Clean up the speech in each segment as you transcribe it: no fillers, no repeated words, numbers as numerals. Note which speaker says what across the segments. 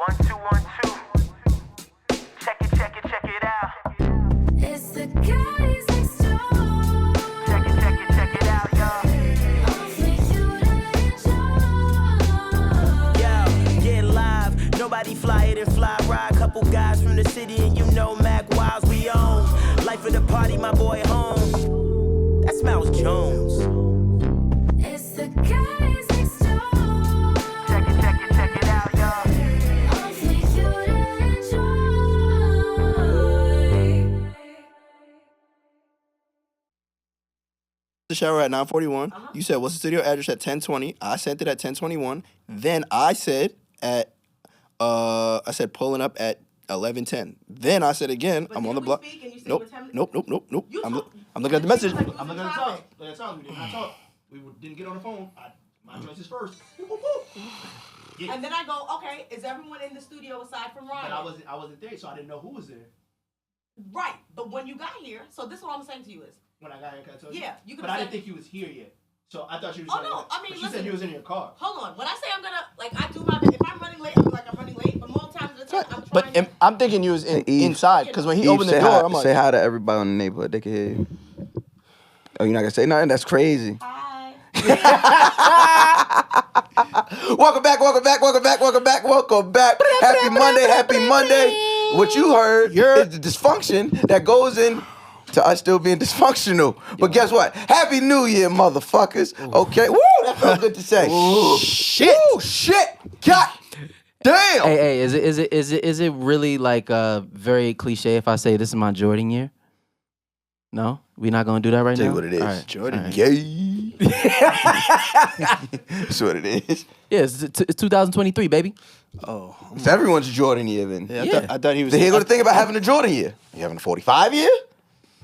Speaker 1: 1, 2, 1, 2. Check it out.
Speaker 2: It's the guys next door.
Speaker 1: Check it out, y'all.
Speaker 2: Only you to enjoy.
Speaker 3: Yo, get live. Nobody fly it and fly ride. Couple guys from the city and you know Mac Wiles we own. Life of the party, my boy home. That smells Jones.
Speaker 2: It's the guys next door.
Speaker 1: Check it out, y'all.
Speaker 2: Only you to enjoy.
Speaker 4: The shower at 9:41. You said, what's the studio address at 10:20? I sent it at 10:21. Then I said pulling up at 11:10. Then I said again, I'm on the block. Nope. I'm looking at the message. I'm looking at the time. We did not talk. We didn't get on the phone. My choice is first. Yeah.
Speaker 5: And then I go, okay, is everyone in the studio aside from Ryan?
Speaker 4: But I wasn't there, so I didn't know who was there.
Speaker 5: Right, but when you got here, so this is what I'm saying to you is.
Speaker 4: When I got here, can I tell you?
Speaker 5: Yeah, you could.
Speaker 4: But I didn't think he was here yet. So I thought you were.
Speaker 5: Oh no, I mean,
Speaker 4: she
Speaker 5: listen,
Speaker 4: said he was in your car.
Speaker 5: Hold on, when I say I'm gonna, like, I do my, if I'm running late, I'm like, I'm running late, but more times than the time, I'm trying to.
Speaker 4: I'm thinking you was inside, because when he opened the
Speaker 6: say
Speaker 4: door,
Speaker 6: hi,
Speaker 4: I'm like,
Speaker 6: say hi to everybody in the neighborhood. They can hear you. Oh, you're not gonna say nothing? That's crazy.
Speaker 5: Hi.
Speaker 6: Welcome back. Happy Monday. What you heard is the dysfunction that goes in to us still being dysfunctional. But guess what? Happy New Year, motherfuckers. Okay. Woo, that felt good to say. Shit. Woo, shit. God damn.
Speaker 7: Hey, is it really like very cliche if I say this is my Jordan year? No? We not gonna do that right
Speaker 6: Tell
Speaker 7: now?
Speaker 6: you what it is.
Speaker 7: Right.
Speaker 6: Jordan. Right. Yay. That's what it is.
Speaker 7: Yeah, it's 2023, baby.
Speaker 4: oh.
Speaker 6: It's everyone's Jordan year then.
Speaker 4: Yeah, I thought he was.
Speaker 6: So here go the thing about having a Jordan year. You having a 45 year?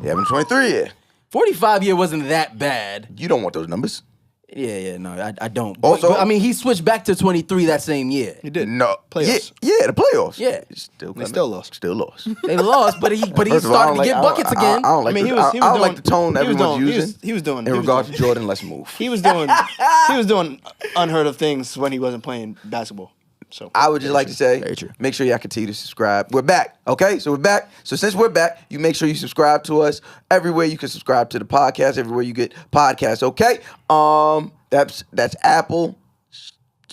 Speaker 6: You having a 23 year?
Speaker 7: 45 year wasn't that bad.
Speaker 6: You don't want those numbers.
Speaker 7: Yeah, no, I don't.
Speaker 6: Also-
Speaker 7: but, I mean, he switched back to 23 that same year.
Speaker 4: He did.
Speaker 6: No.
Speaker 4: Playoffs.
Speaker 6: Yeah, the playoffs.
Speaker 7: Yeah.
Speaker 4: They still lost.
Speaker 6: Still lost.
Speaker 7: They lost, but he
Speaker 6: First of all, I
Speaker 7: started
Speaker 6: don't
Speaker 7: to get
Speaker 6: like-
Speaker 7: buckets again.
Speaker 6: I don't like.
Speaker 4: I mean,
Speaker 6: the,
Speaker 4: he was
Speaker 6: I don't
Speaker 4: doing,
Speaker 6: like the tone
Speaker 4: he was
Speaker 6: everyone's
Speaker 4: doing,
Speaker 6: using.
Speaker 4: He was doing
Speaker 6: in regards to Jordan. Let's move.
Speaker 4: He was doing unheard of things when he wasn't playing basketball. So
Speaker 6: I would just like to say,
Speaker 7: Very true.
Speaker 6: make sure y'all continue to subscribe. We're back, okay? So we're back. So since we're back, you make sure you subscribe to us everywhere you can subscribe to the podcast, everywhere you get podcasts, okay? That's Apple,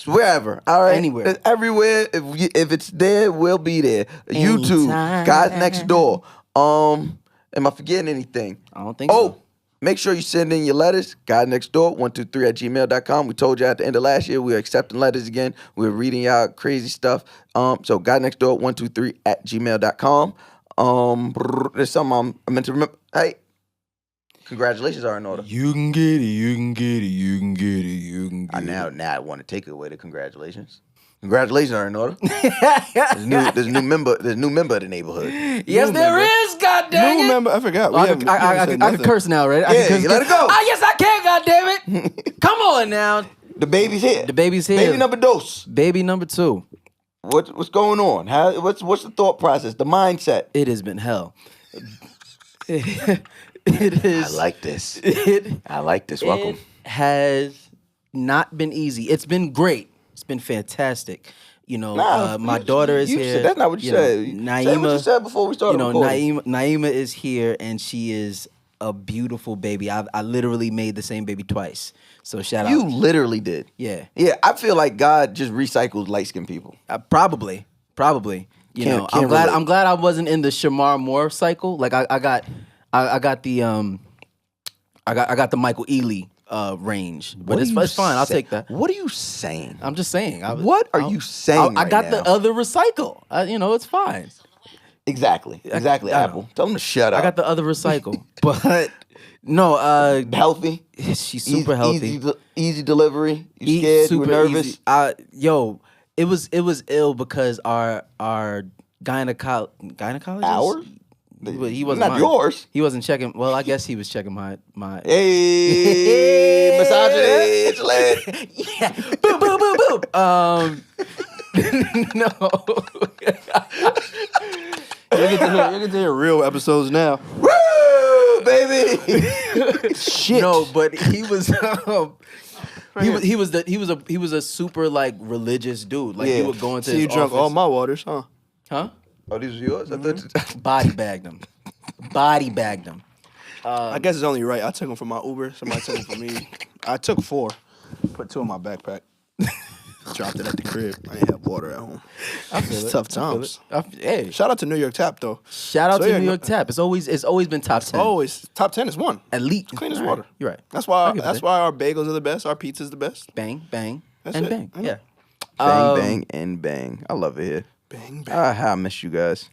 Speaker 6: wherever, all right?
Speaker 7: Anywhere.
Speaker 6: It's everywhere. If it's there, we'll be there. YouTube,
Speaker 7: Anytime.
Speaker 6: Guys Next Door. Am I forgetting anything?
Speaker 7: I don't think
Speaker 6: Oh,
Speaker 7: so.
Speaker 6: make sure you send in your letters, guysnextdoor123@gmail.com. We told you at the end of last year we were accepting letters again. We were reading y'all crazy stuff. So guysnextdoor123@gmail.com. There's something I meant to remember. Hey, congratulations are in order.
Speaker 4: you can get it.
Speaker 6: Now I want to take away the congratulations. Congratulations are in order. There's a new member of the neighborhood.
Speaker 7: Yes, there is, God dang
Speaker 4: New
Speaker 7: it.
Speaker 4: member, I forgot.
Speaker 7: I can curse now, right?
Speaker 6: Yeah, you let it go.
Speaker 7: Ah, yes, I can, God damn it. Come on now.
Speaker 6: The baby's here.
Speaker 7: The baby's here.
Speaker 6: Baby number dos.
Speaker 7: Baby number 2.
Speaker 6: What's going on? What's the thought process? The mindset?
Speaker 7: It has been hell. It is.
Speaker 6: I like this.
Speaker 7: It
Speaker 6: Welcome.
Speaker 7: has not been easy. It's been great. It's been fantastic. You know, my daughter is here.
Speaker 6: That's not what you said.
Speaker 7: Naima,
Speaker 6: Say what you said before we started recording.
Speaker 7: Naima is here, and she is a beautiful baby. I literally made the same baby twice. So shout out.
Speaker 6: You literally did.
Speaker 7: Yeah.
Speaker 6: Yeah, I feel like God just recycles light-skinned people.
Speaker 7: Probably. You know, I'm glad I wasn't in the Shamar Moore cycle. Like I got the Michael Ealy range, but it's fine. I'll take that.
Speaker 6: What are you saying?
Speaker 7: I'm just saying.
Speaker 6: What are you saying?
Speaker 7: I got
Speaker 6: right
Speaker 7: the
Speaker 6: now?
Speaker 7: other recycle. It's fine.
Speaker 6: Exactly, Apple. Tell them to shut up.
Speaker 7: I got the other recycle, but no.
Speaker 6: Healthy.
Speaker 7: She's super healthy.
Speaker 6: Easy delivery. You scared? You were nervous?
Speaker 7: Easy. It was ill because our gynecologist.
Speaker 6: Ours?
Speaker 7: But he wasn't
Speaker 6: Not
Speaker 7: mine.
Speaker 6: yours.
Speaker 7: He wasn't checking. Well, I guess he was checking my.
Speaker 6: Hey, misogyny. It's lit.
Speaker 7: Yeah. Boop boop boop boop. No.
Speaker 4: You get to hear real episodes now.
Speaker 6: Woo, baby.
Speaker 7: Shit. No, but he was. He was a super like religious dude. Like he
Speaker 6: Yeah.
Speaker 7: would go into
Speaker 4: So you
Speaker 7: his
Speaker 4: drunk
Speaker 7: office.
Speaker 4: all my waters, huh?
Speaker 7: Huh?
Speaker 6: Oh, these are yours? I thought
Speaker 7: Body bagged him. Body bagged him.
Speaker 4: I guess it's only right. I took them from my Uber. Somebody took them from me. I took 4. Put 2 in my backpack. Dropped it at the crib. I didn't have water at home. It's tough times.
Speaker 7: Hey,
Speaker 4: Shout out to New York Tap though.
Speaker 7: shout out
Speaker 4: So
Speaker 7: to
Speaker 4: yeah,
Speaker 7: New York Tap. It's always been top 10.
Speaker 4: Always top 10 is 1.
Speaker 7: Elite.
Speaker 4: Clean as
Speaker 7: All right,
Speaker 4: water.
Speaker 7: You're right.
Speaker 4: That's
Speaker 7: I'll
Speaker 4: why.
Speaker 7: give it
Speaker 4: That's
Speaker 7: that.
Speaker 4: why our bagels are the best. Our pizza's the best.
Speaker 7: Bang, bang,
Speaker 4: That's
Speaker 7: and
Speaker 4: it.
Speaker 7: bang.
Speaker 4: I know.
Speaker 7: Yeah.
Speaker 6: bang, bang, and bang. I love it here.
Speaker 4: Bang bang.
Speaker 6: How I miss you guys.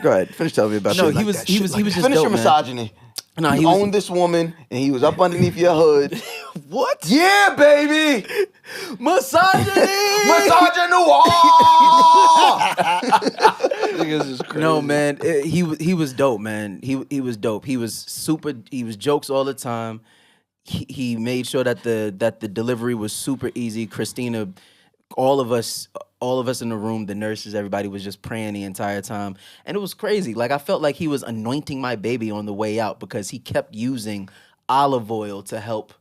Speaker 6: Go ahead. Finish telling me about
Speaker 7: No,
Speaker 6: shit
Speaker 7: he
Speaker 6: like
Speaker 7: was
Speaker 6: that.
Speaker 7: he
Speaker 6: Shit
Speaker 7: was
Speaker 6: like
Speaker 7: he was
Speaker 6: that.
Speaker 7: just
Speaker 6: Finish
Speaker 7: dope,
Speaker 6: your
Speaker 7: man.
Speaker 6: misogyny.
Speaker 7: No,
Speaker 6: You
Speaker 7: he was
Speaker 6: owned this woman, and he was up underneath your hood.
Speaker 4: What?
Speaker 6: Yeah, baby.
Speaker 7: misogyny.
Speaker 6: Misogynoir.
Speaker 4: Niggas is crazy.
Speaker 7: No, man, he was dope, man. He was dope. He was super. He was jokes all the time. He made sure that the delivery was super easy. Christina, all of us in the room, the nurses, everybody was just praying the entire time, and it was crazy. Like I felt like he was anointing my baby on the way out because he kept using olive oil to help.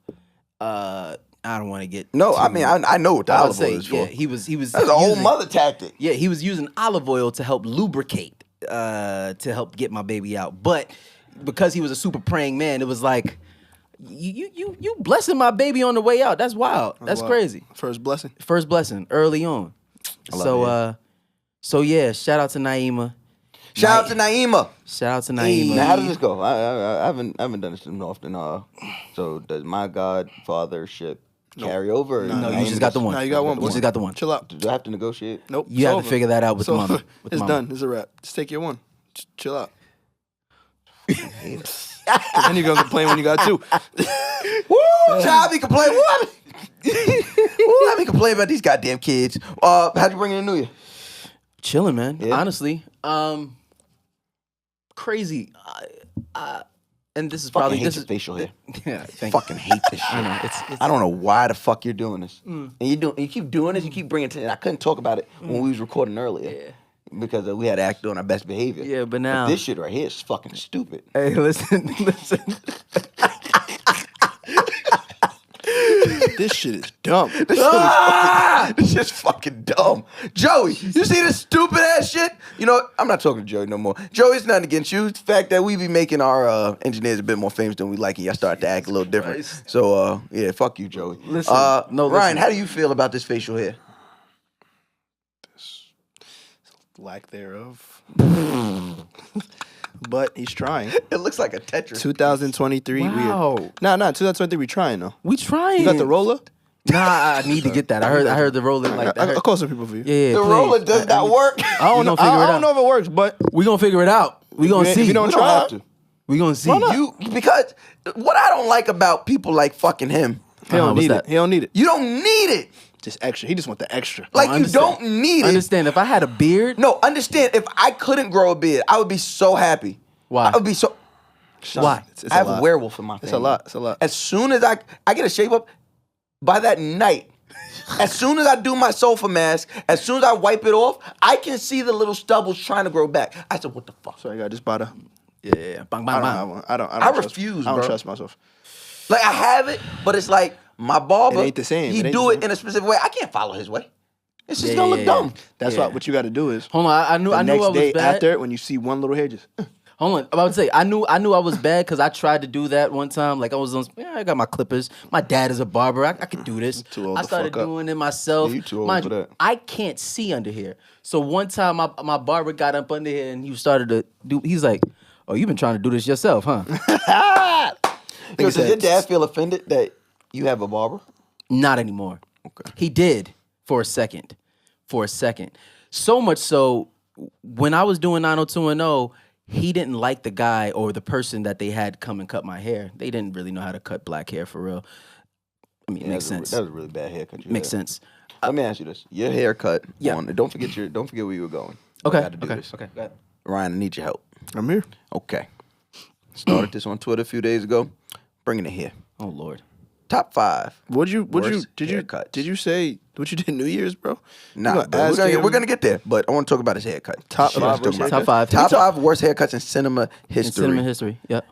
Speaker 7: I don't want to get
Speaker 6: No,
Speaker 7: too-
Speaker 6: I mean I know what the
Speaker 7: I would
Speaker 6: olive
Speaker 7: say,
Speaker 6: oil is for.
Speaker 7: yeah, he was.
Speaker 6: That's a whole
Speaker 7: using-
Speaker 6: mother tactic.
Speaker 7: Yeah, he was using olive oil to help lubricate, to help get my baby out. But because he was a super praying man, it was like, you blessing my baby on the way out. That's wild. That's
Speaker 4: Wow.
Speaker 7: crazy.
Speaker 4: First blessing.
Speaker 7: First blessing early on. So yeah, shout out to Naima.
Speaker 6: Shout out to Naima.
Speaker 7: Shout out to Naima.
Speaker 6: Now, how does this go? I haven't done this often. So does my godfathership carry over? or
Speaker 7: No, you
Speaker 6: Naima's
Speaker 7: just got the one.
Speaker 4: No, you got one.
Speaker 7: You just got the one.
Speaker 4: Chill out.
Speaker 6: Do I have to negotiate?
Speaker 4: Nope.
Speaker 7: You
Speaker 4: it's
Speaker 7: have to
Speaker 4: over.
Speaker 7: figure that out with
Speaker 4: It's over.
Speaker 7: mama. With
Speaker 4: It's
Speaker 7: mama.
Speaker 4: done. It's a wrap. Just take your one. Chill out. And you're gonna complain when you got 2.
Speaker 6: Woo! Child, be complain. What? Woo! Let me complain about these goddamn kids. How'd you bring in the New Year?
Speaker 7: Chilling, man.
Speaker 6: Yeah.
Speaker 7: Honestly, crazy. And this is
Speaker 6: Fucking
Speaker 7: probably
Speaker 6: hate
Speaker 7: this
Speaker 6: your
Speaker 7: is
Speaker 6: facial hair.
Speaker 7: yeah. Thank you.
Speaker 6: Fucking hate this shit.
Speaker 7: I know it's
Speaker 6: I don't know why the fuck you're doing this. And you keep doing this. You keep bringing it to. And I couldn't talk about it when we was recording earlier.
Speaker 7: Yeah.
Speaker 6: Because we had to act on our best behavior.
Speaker 7: Yeah, but now-
Speaker 6: this shit right here is fucking stupid.
Speaker 7: Hey, listen.
Speaker 4: This shit is dumb.
Speaker 6: This shit's fucking dumb. Joey, you see this stupid ass shit? You know what? I'm not talking to Joey no more. Joey's nothing against you. It's the fact that we be making our engineers a bit more famous than we like, and y'all start to act a little different.
Speaker 7: Christ.
Speaker 6: So, yeah, fuck you, Joey.
Speaker 7: Listen, no,
Speaker 6: Ryan,
Speaker 7: listen.
Speaker 6: how do you feel about this facial hair?
Speaker 4: Lack thereof. But he's trying.
Speaker 6: It looks like a Tetris.
Speaker 4: 2023.
Speaker 7: Wow.
Speaker 4: Nah, 2023. We trying though.
Speaker 7: We trying.
Speaker 4: You got the roller?
Speaker 7: Nah, I need to get that. I heard the rolling like that.
Speaker 4: I'll call some people for you.
Speaker 7: Yeah,
Speaker 6: The
Speaker 7: please.
Speaker 6: roller does not work.
Speaker 4: I don't know.
Speaker 7: gonna figure it
Speaker 4: I don't
Speaker 7: out.
Speaker 4: know if it works, but
Speaker 7: We gonna figure it out. We gonna
Speaker 4: if
Speaker 7: see.
Speaker 4: you don't
Speaker 6: We don't
Speaker 4: try,
Speaker 6: have to.
Speaker 7: We gonna see.
Speaker 6: Because what I don't like about people like fucking him,
Speaker 4: he don't
Speaker 7: what's
Speaker 4: need
Speaker 7: that?
Speaker 4: it. He don't need it.
Speaker 6: you don't need it.
Speaker 4: Just extra. He just want the extra.
Speaker 6: Like you
Speaker 7: understand.
Speaker 6: don't need it.
Speaker 7: Understand? If I had a beard,
Speaker 6: No, understand. If I couldn't grow a beard, I would be so happy.
Speaker 7: Why?
Speaker 6: I would be so.
Speaker 7: Why?
Speaker 4: It's
Speaker 6: I have
Speaker 4: a lot.
Speaker 6: a werewolf in my family.
Speaker 4: It's a lot. It's a lot.
Speaker 6: As soon as I get a shape up, by that night, as soon as I do my sofa mask, as soon as I wipe it off, I can see the little stubbles trying to grow back. I said, "What the fuck?"
Speaker 4: So I got just buy the.
Speaker 7: yeah, bang, bang,
Speaker 4: I don't have
Speaker 7: bang.
Speaker 4: one. I don't
Speaker 6: I
Speaker 4: trust-
Speaker 6: refuse,
Speaker 4: I don't
Speaker 6: bro.
Speaker 4: trust myself.
Speaker 6: Like I have it, but it's like my barber.
Speaker 4: It ain't the same.
Speaker 6: He
Speaker 4: It ain't
Speaker 6: do
Speaker 4: the
Speaker 6: it
Speaker 4: same.
Speaker 6: in a specific way. I can't follow his way. It's just
Speaker 7: Yeah,
Speaker 6: gonna
Speaker 7: yeah,
Speaker 6: look
Speaker 7: yeah.
Speaker 6: dumb.
Speaker 4: That's
Speaker 7: Yeah.
Speaker 4: what you got to do is.
Speaker 7: Hold on, I knew
Speaker 4: The
Speaker 7: I
Speaker 4: next
Speaker 7: was
Speaker 4: day
Speaker 7: bad.
Speaker 4: after, when you see one little hair, just.
Speaker 7: Hold on, I'm about to say I knew I was bad because I tried to do that one time. Like I was on, I got my clippers. My dad is a barber. I could do this.
Speaker 4: Too old
Speaker 7: I
Speaker 4: to
Speaker 7: started
Speaker 4: fuck up.
Speaker 7: doing it myself.
Speaker 6: Yeah, you too old
Speaker 7: Mind
Speaker 6: for
Speaker 7: you,
Speaker 6: that.
Speaker 7: I can't see under here. So one time my barber got up under here and he started to do. He's like, "Oh, you've been trying to do this yourself, huh?"
Speaker 6: Yo, does your dad feel offended that you have a barber?
Speaker 7: Not anymore.
Speaker 6: Okay.
Speaker 7: He did for a second. So much so, when I was doing 90210, he didn't like the guy or the person that they had come and cut my hair. They didn't really know how to cut black hair for real. I mean, it makes sense.
Speaker 6: That was a really bad haircut. You
Speaker 7: Makes
Speaker 6: had.
Speaker 7: sense.
Speaker 6: Let me ask you this: your haircut.
Speaker 7: Yeah.
Speaker 6: Don't forget where you were going.
Speaker 7: Okay.
Speaker 6: I gotta do
Speaker 7: Okay.
Speaker 6: this.
Speaker 7: Okay. Go ahead.
Speaker 6: Ryan, I need your help.
Speaker 4: I'm here.
Speaker 6: Okay. Started this on Twitter a few days ago. Bringing it here.
Speaker 7: Oh Lord.
Speaker 6: Top 5.
Speaker 4: Did you
Speaker 6: Worst haircuts.
Speaker 4: did you say what you did New Year's, bro?
Speaker 6: Nah,
Speaker 4: You
Speaker 6: but we're
Speaker 4: ask
Speaker 6: gonna,
Speaker 4: him-
Speaker 6: we're gonna get there. But I want to talk about his haircut.
Speaker 4: Top
Speaker 6: Shit,
Speaker 4: 5
Speaker 6: let's talk
Speaker 4: worst
Speaker 6: about
Speaker 7: Top
Speaker 6: that.
Speaker 7: 5.
Speaker 6: Top 5 worst haircuts in cinema history.
Speaker 7: In cinema history. Yep.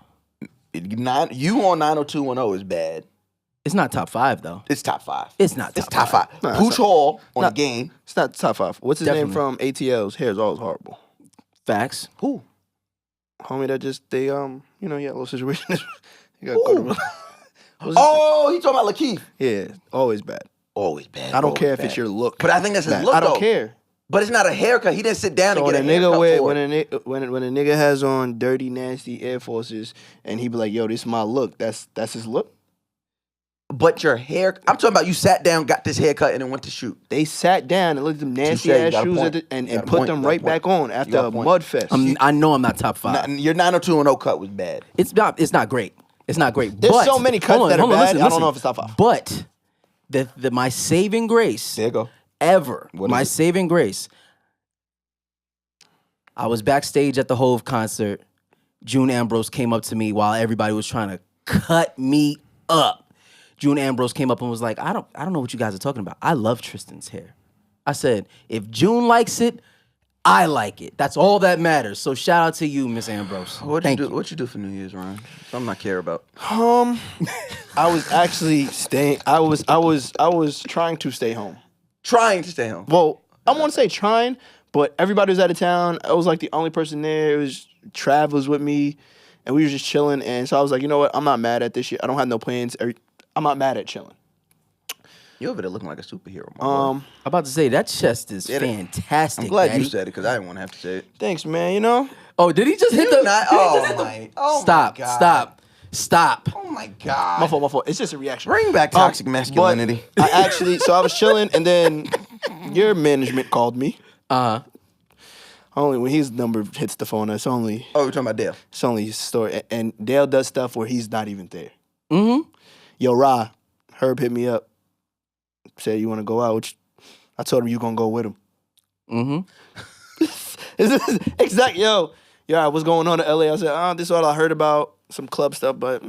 Speaker 6: You on 90210 is bad.
Speaker 7: It's not top 5 though.
Speaker 6: It's top 5.
Speaker 7: It's not
Speaker 6: It's
Speaker 7: top
Speaker 6: top 5.
Speaker 4: Nah,
Speaker 6: Pooch
Speaker 4: it's
Speaker 6: Hall on the game.
Speaker 4: It's not top 5. What's his name from
Speaker 7: Definitely.
Speaker 4: ATL's? Hair's always horrible.
Speaker 7: Facts.
Speaker 6: Who?
Speaker 4: Homie that just they he had a little situation. He got go to-
Speaker 6: Oh, he talking about Lakeith.
Speaker 4: yeah, always bad.
Speaker 6: Always bad.
Speaker 4: I don't
Speaker 6: always
Speaker 4: care if
Speaker 6: bad.
Speaker 4: it's your look.
Speaker 6: But I think that's his
Speaker 4: Bad.
Speaker 6: look,
Speaker 4: I don't
Speaker 6: though.
Speaker 4: care.
Speaker 6: But it's not a haircut. He didn't sit down
Speaker 4: So
Speaker 6: and
Speaker 4: when
Speaker 6: get
Speaker 4: a
Speaker 6: a
Speaker 4: nigga
Speaker 6: haircut
Speaker 4: wear
Speaker 6: for
Speaker 4: when
Speaker 6: it.
Speaker 4: a nigga has on dirty, nasty Air Forces and he be like, yo, this is my look. That's his look.
Speaker 6: But your hair, I'm talking about you sat down, got this haircut, and then went to shoot.
Speaker 4: They sat down and looked at them nasty
Speaker 6: Touche, you
Speaker 4: ass
Speaker 6: got a
Speaker 4: shoes
Speaker 6: point.
Speaker 4: and
Speaker 6: You got a
Speaker 4: put
Speaker 6: point,
Speaker 4: them
Speaker 6: you got a
Speaker 4: right
Speaker 6: point.
Speaker 4: back on
Speaker 6: You
Speaker 4: after
Speaker 6: got a
Speaker 4: a
Speaker 6: point.
Speaker 4: mud fest.
Speaker 7: I know I'm not top 5.
Speaker 6: Your 90210 cut was bad.
Speaker 7: It's not great. It's not great.
Speaker 4: There's
Speaker 7: but,
Speaker 4: so many cuts
Speaker 7: hold on,
Speaker 4: that are
Speaker 7: hold on,
Speaker 4: bad,
Speaker 7: listen,
Speaker 4: I don't
Speaker 7: listen.
Speaker 4: know if it's top 5.
Speaker 7: But my saving grace
Speaker 6: There you go.
Speaker 7: ever,
Speaker 6: What
Speaker 7: my
Speaker 6: is it?
Speaker 7: saving grace, I was backstage at the Hove concert. June Ambrose came up to me while everybody was trying to cut me up. June Ambrose came up and was like, I don't know what you guys are talking about. I love Tristan's hair. I said, if June likes it, I like it. That's all that matters. So shout out to you, Miss Ambrose. Thank you.
Speaker 6: What you do for New Year's, Ryan? Something I care about.
Speaker 4: I was actually staying. I was trying to stay home.
Speaker 6: Trying to stay home.
Speaker 4: Well, I won't say trying, but everybody was out of town. I was like the only person there. It was Trav was with me, and we were just chilling. And so I was like, you know what? I'm not mad at this shit. I don't have no plans. I'm not mad at chilling.
Speaker 6: You over there looking like a superhero, my boy.
Speaker 7: I'm about to say that chest is fantastic.
Speaker 6: I'm glad
Speaker 7: Daddy.
Speaker 6: you said it because I didn't want to have to say it.
Speaker 4: Thanks, man. You know,
Speaker 7: Oh, did he just hit
Speaker 6: You
Speaker 7: the?
Speaker 6: not-
Speaker 7: did he
Speaker 6: oh
Speaker 7: just hit the-
Speaker 6: my- oh my
Speaker 7: Stop!
Speaker 6: God.
Speaker 7: Stop!
Speaker 6: Oh my God.
Speaker 4: my fault. It's just a reaction.
Speaker 6: Bring back toxic masculinity.
Speaker 4: But I actually, so I was chilling, and then your management called me. Only when his number hits the phone, it's only
Speaker 6: Oh, we're talking about Dale.
Speaker 4: his story. And Dale does stuff where he's not even there. Mm-hmm. Yo, Ra, Herb hit me up. Said you want to go out. Which I told him you gonna go with him. Mm-hmm. Exactly. Yo, what's going on in LA? I said, this is all I heard about. Some club stuff, but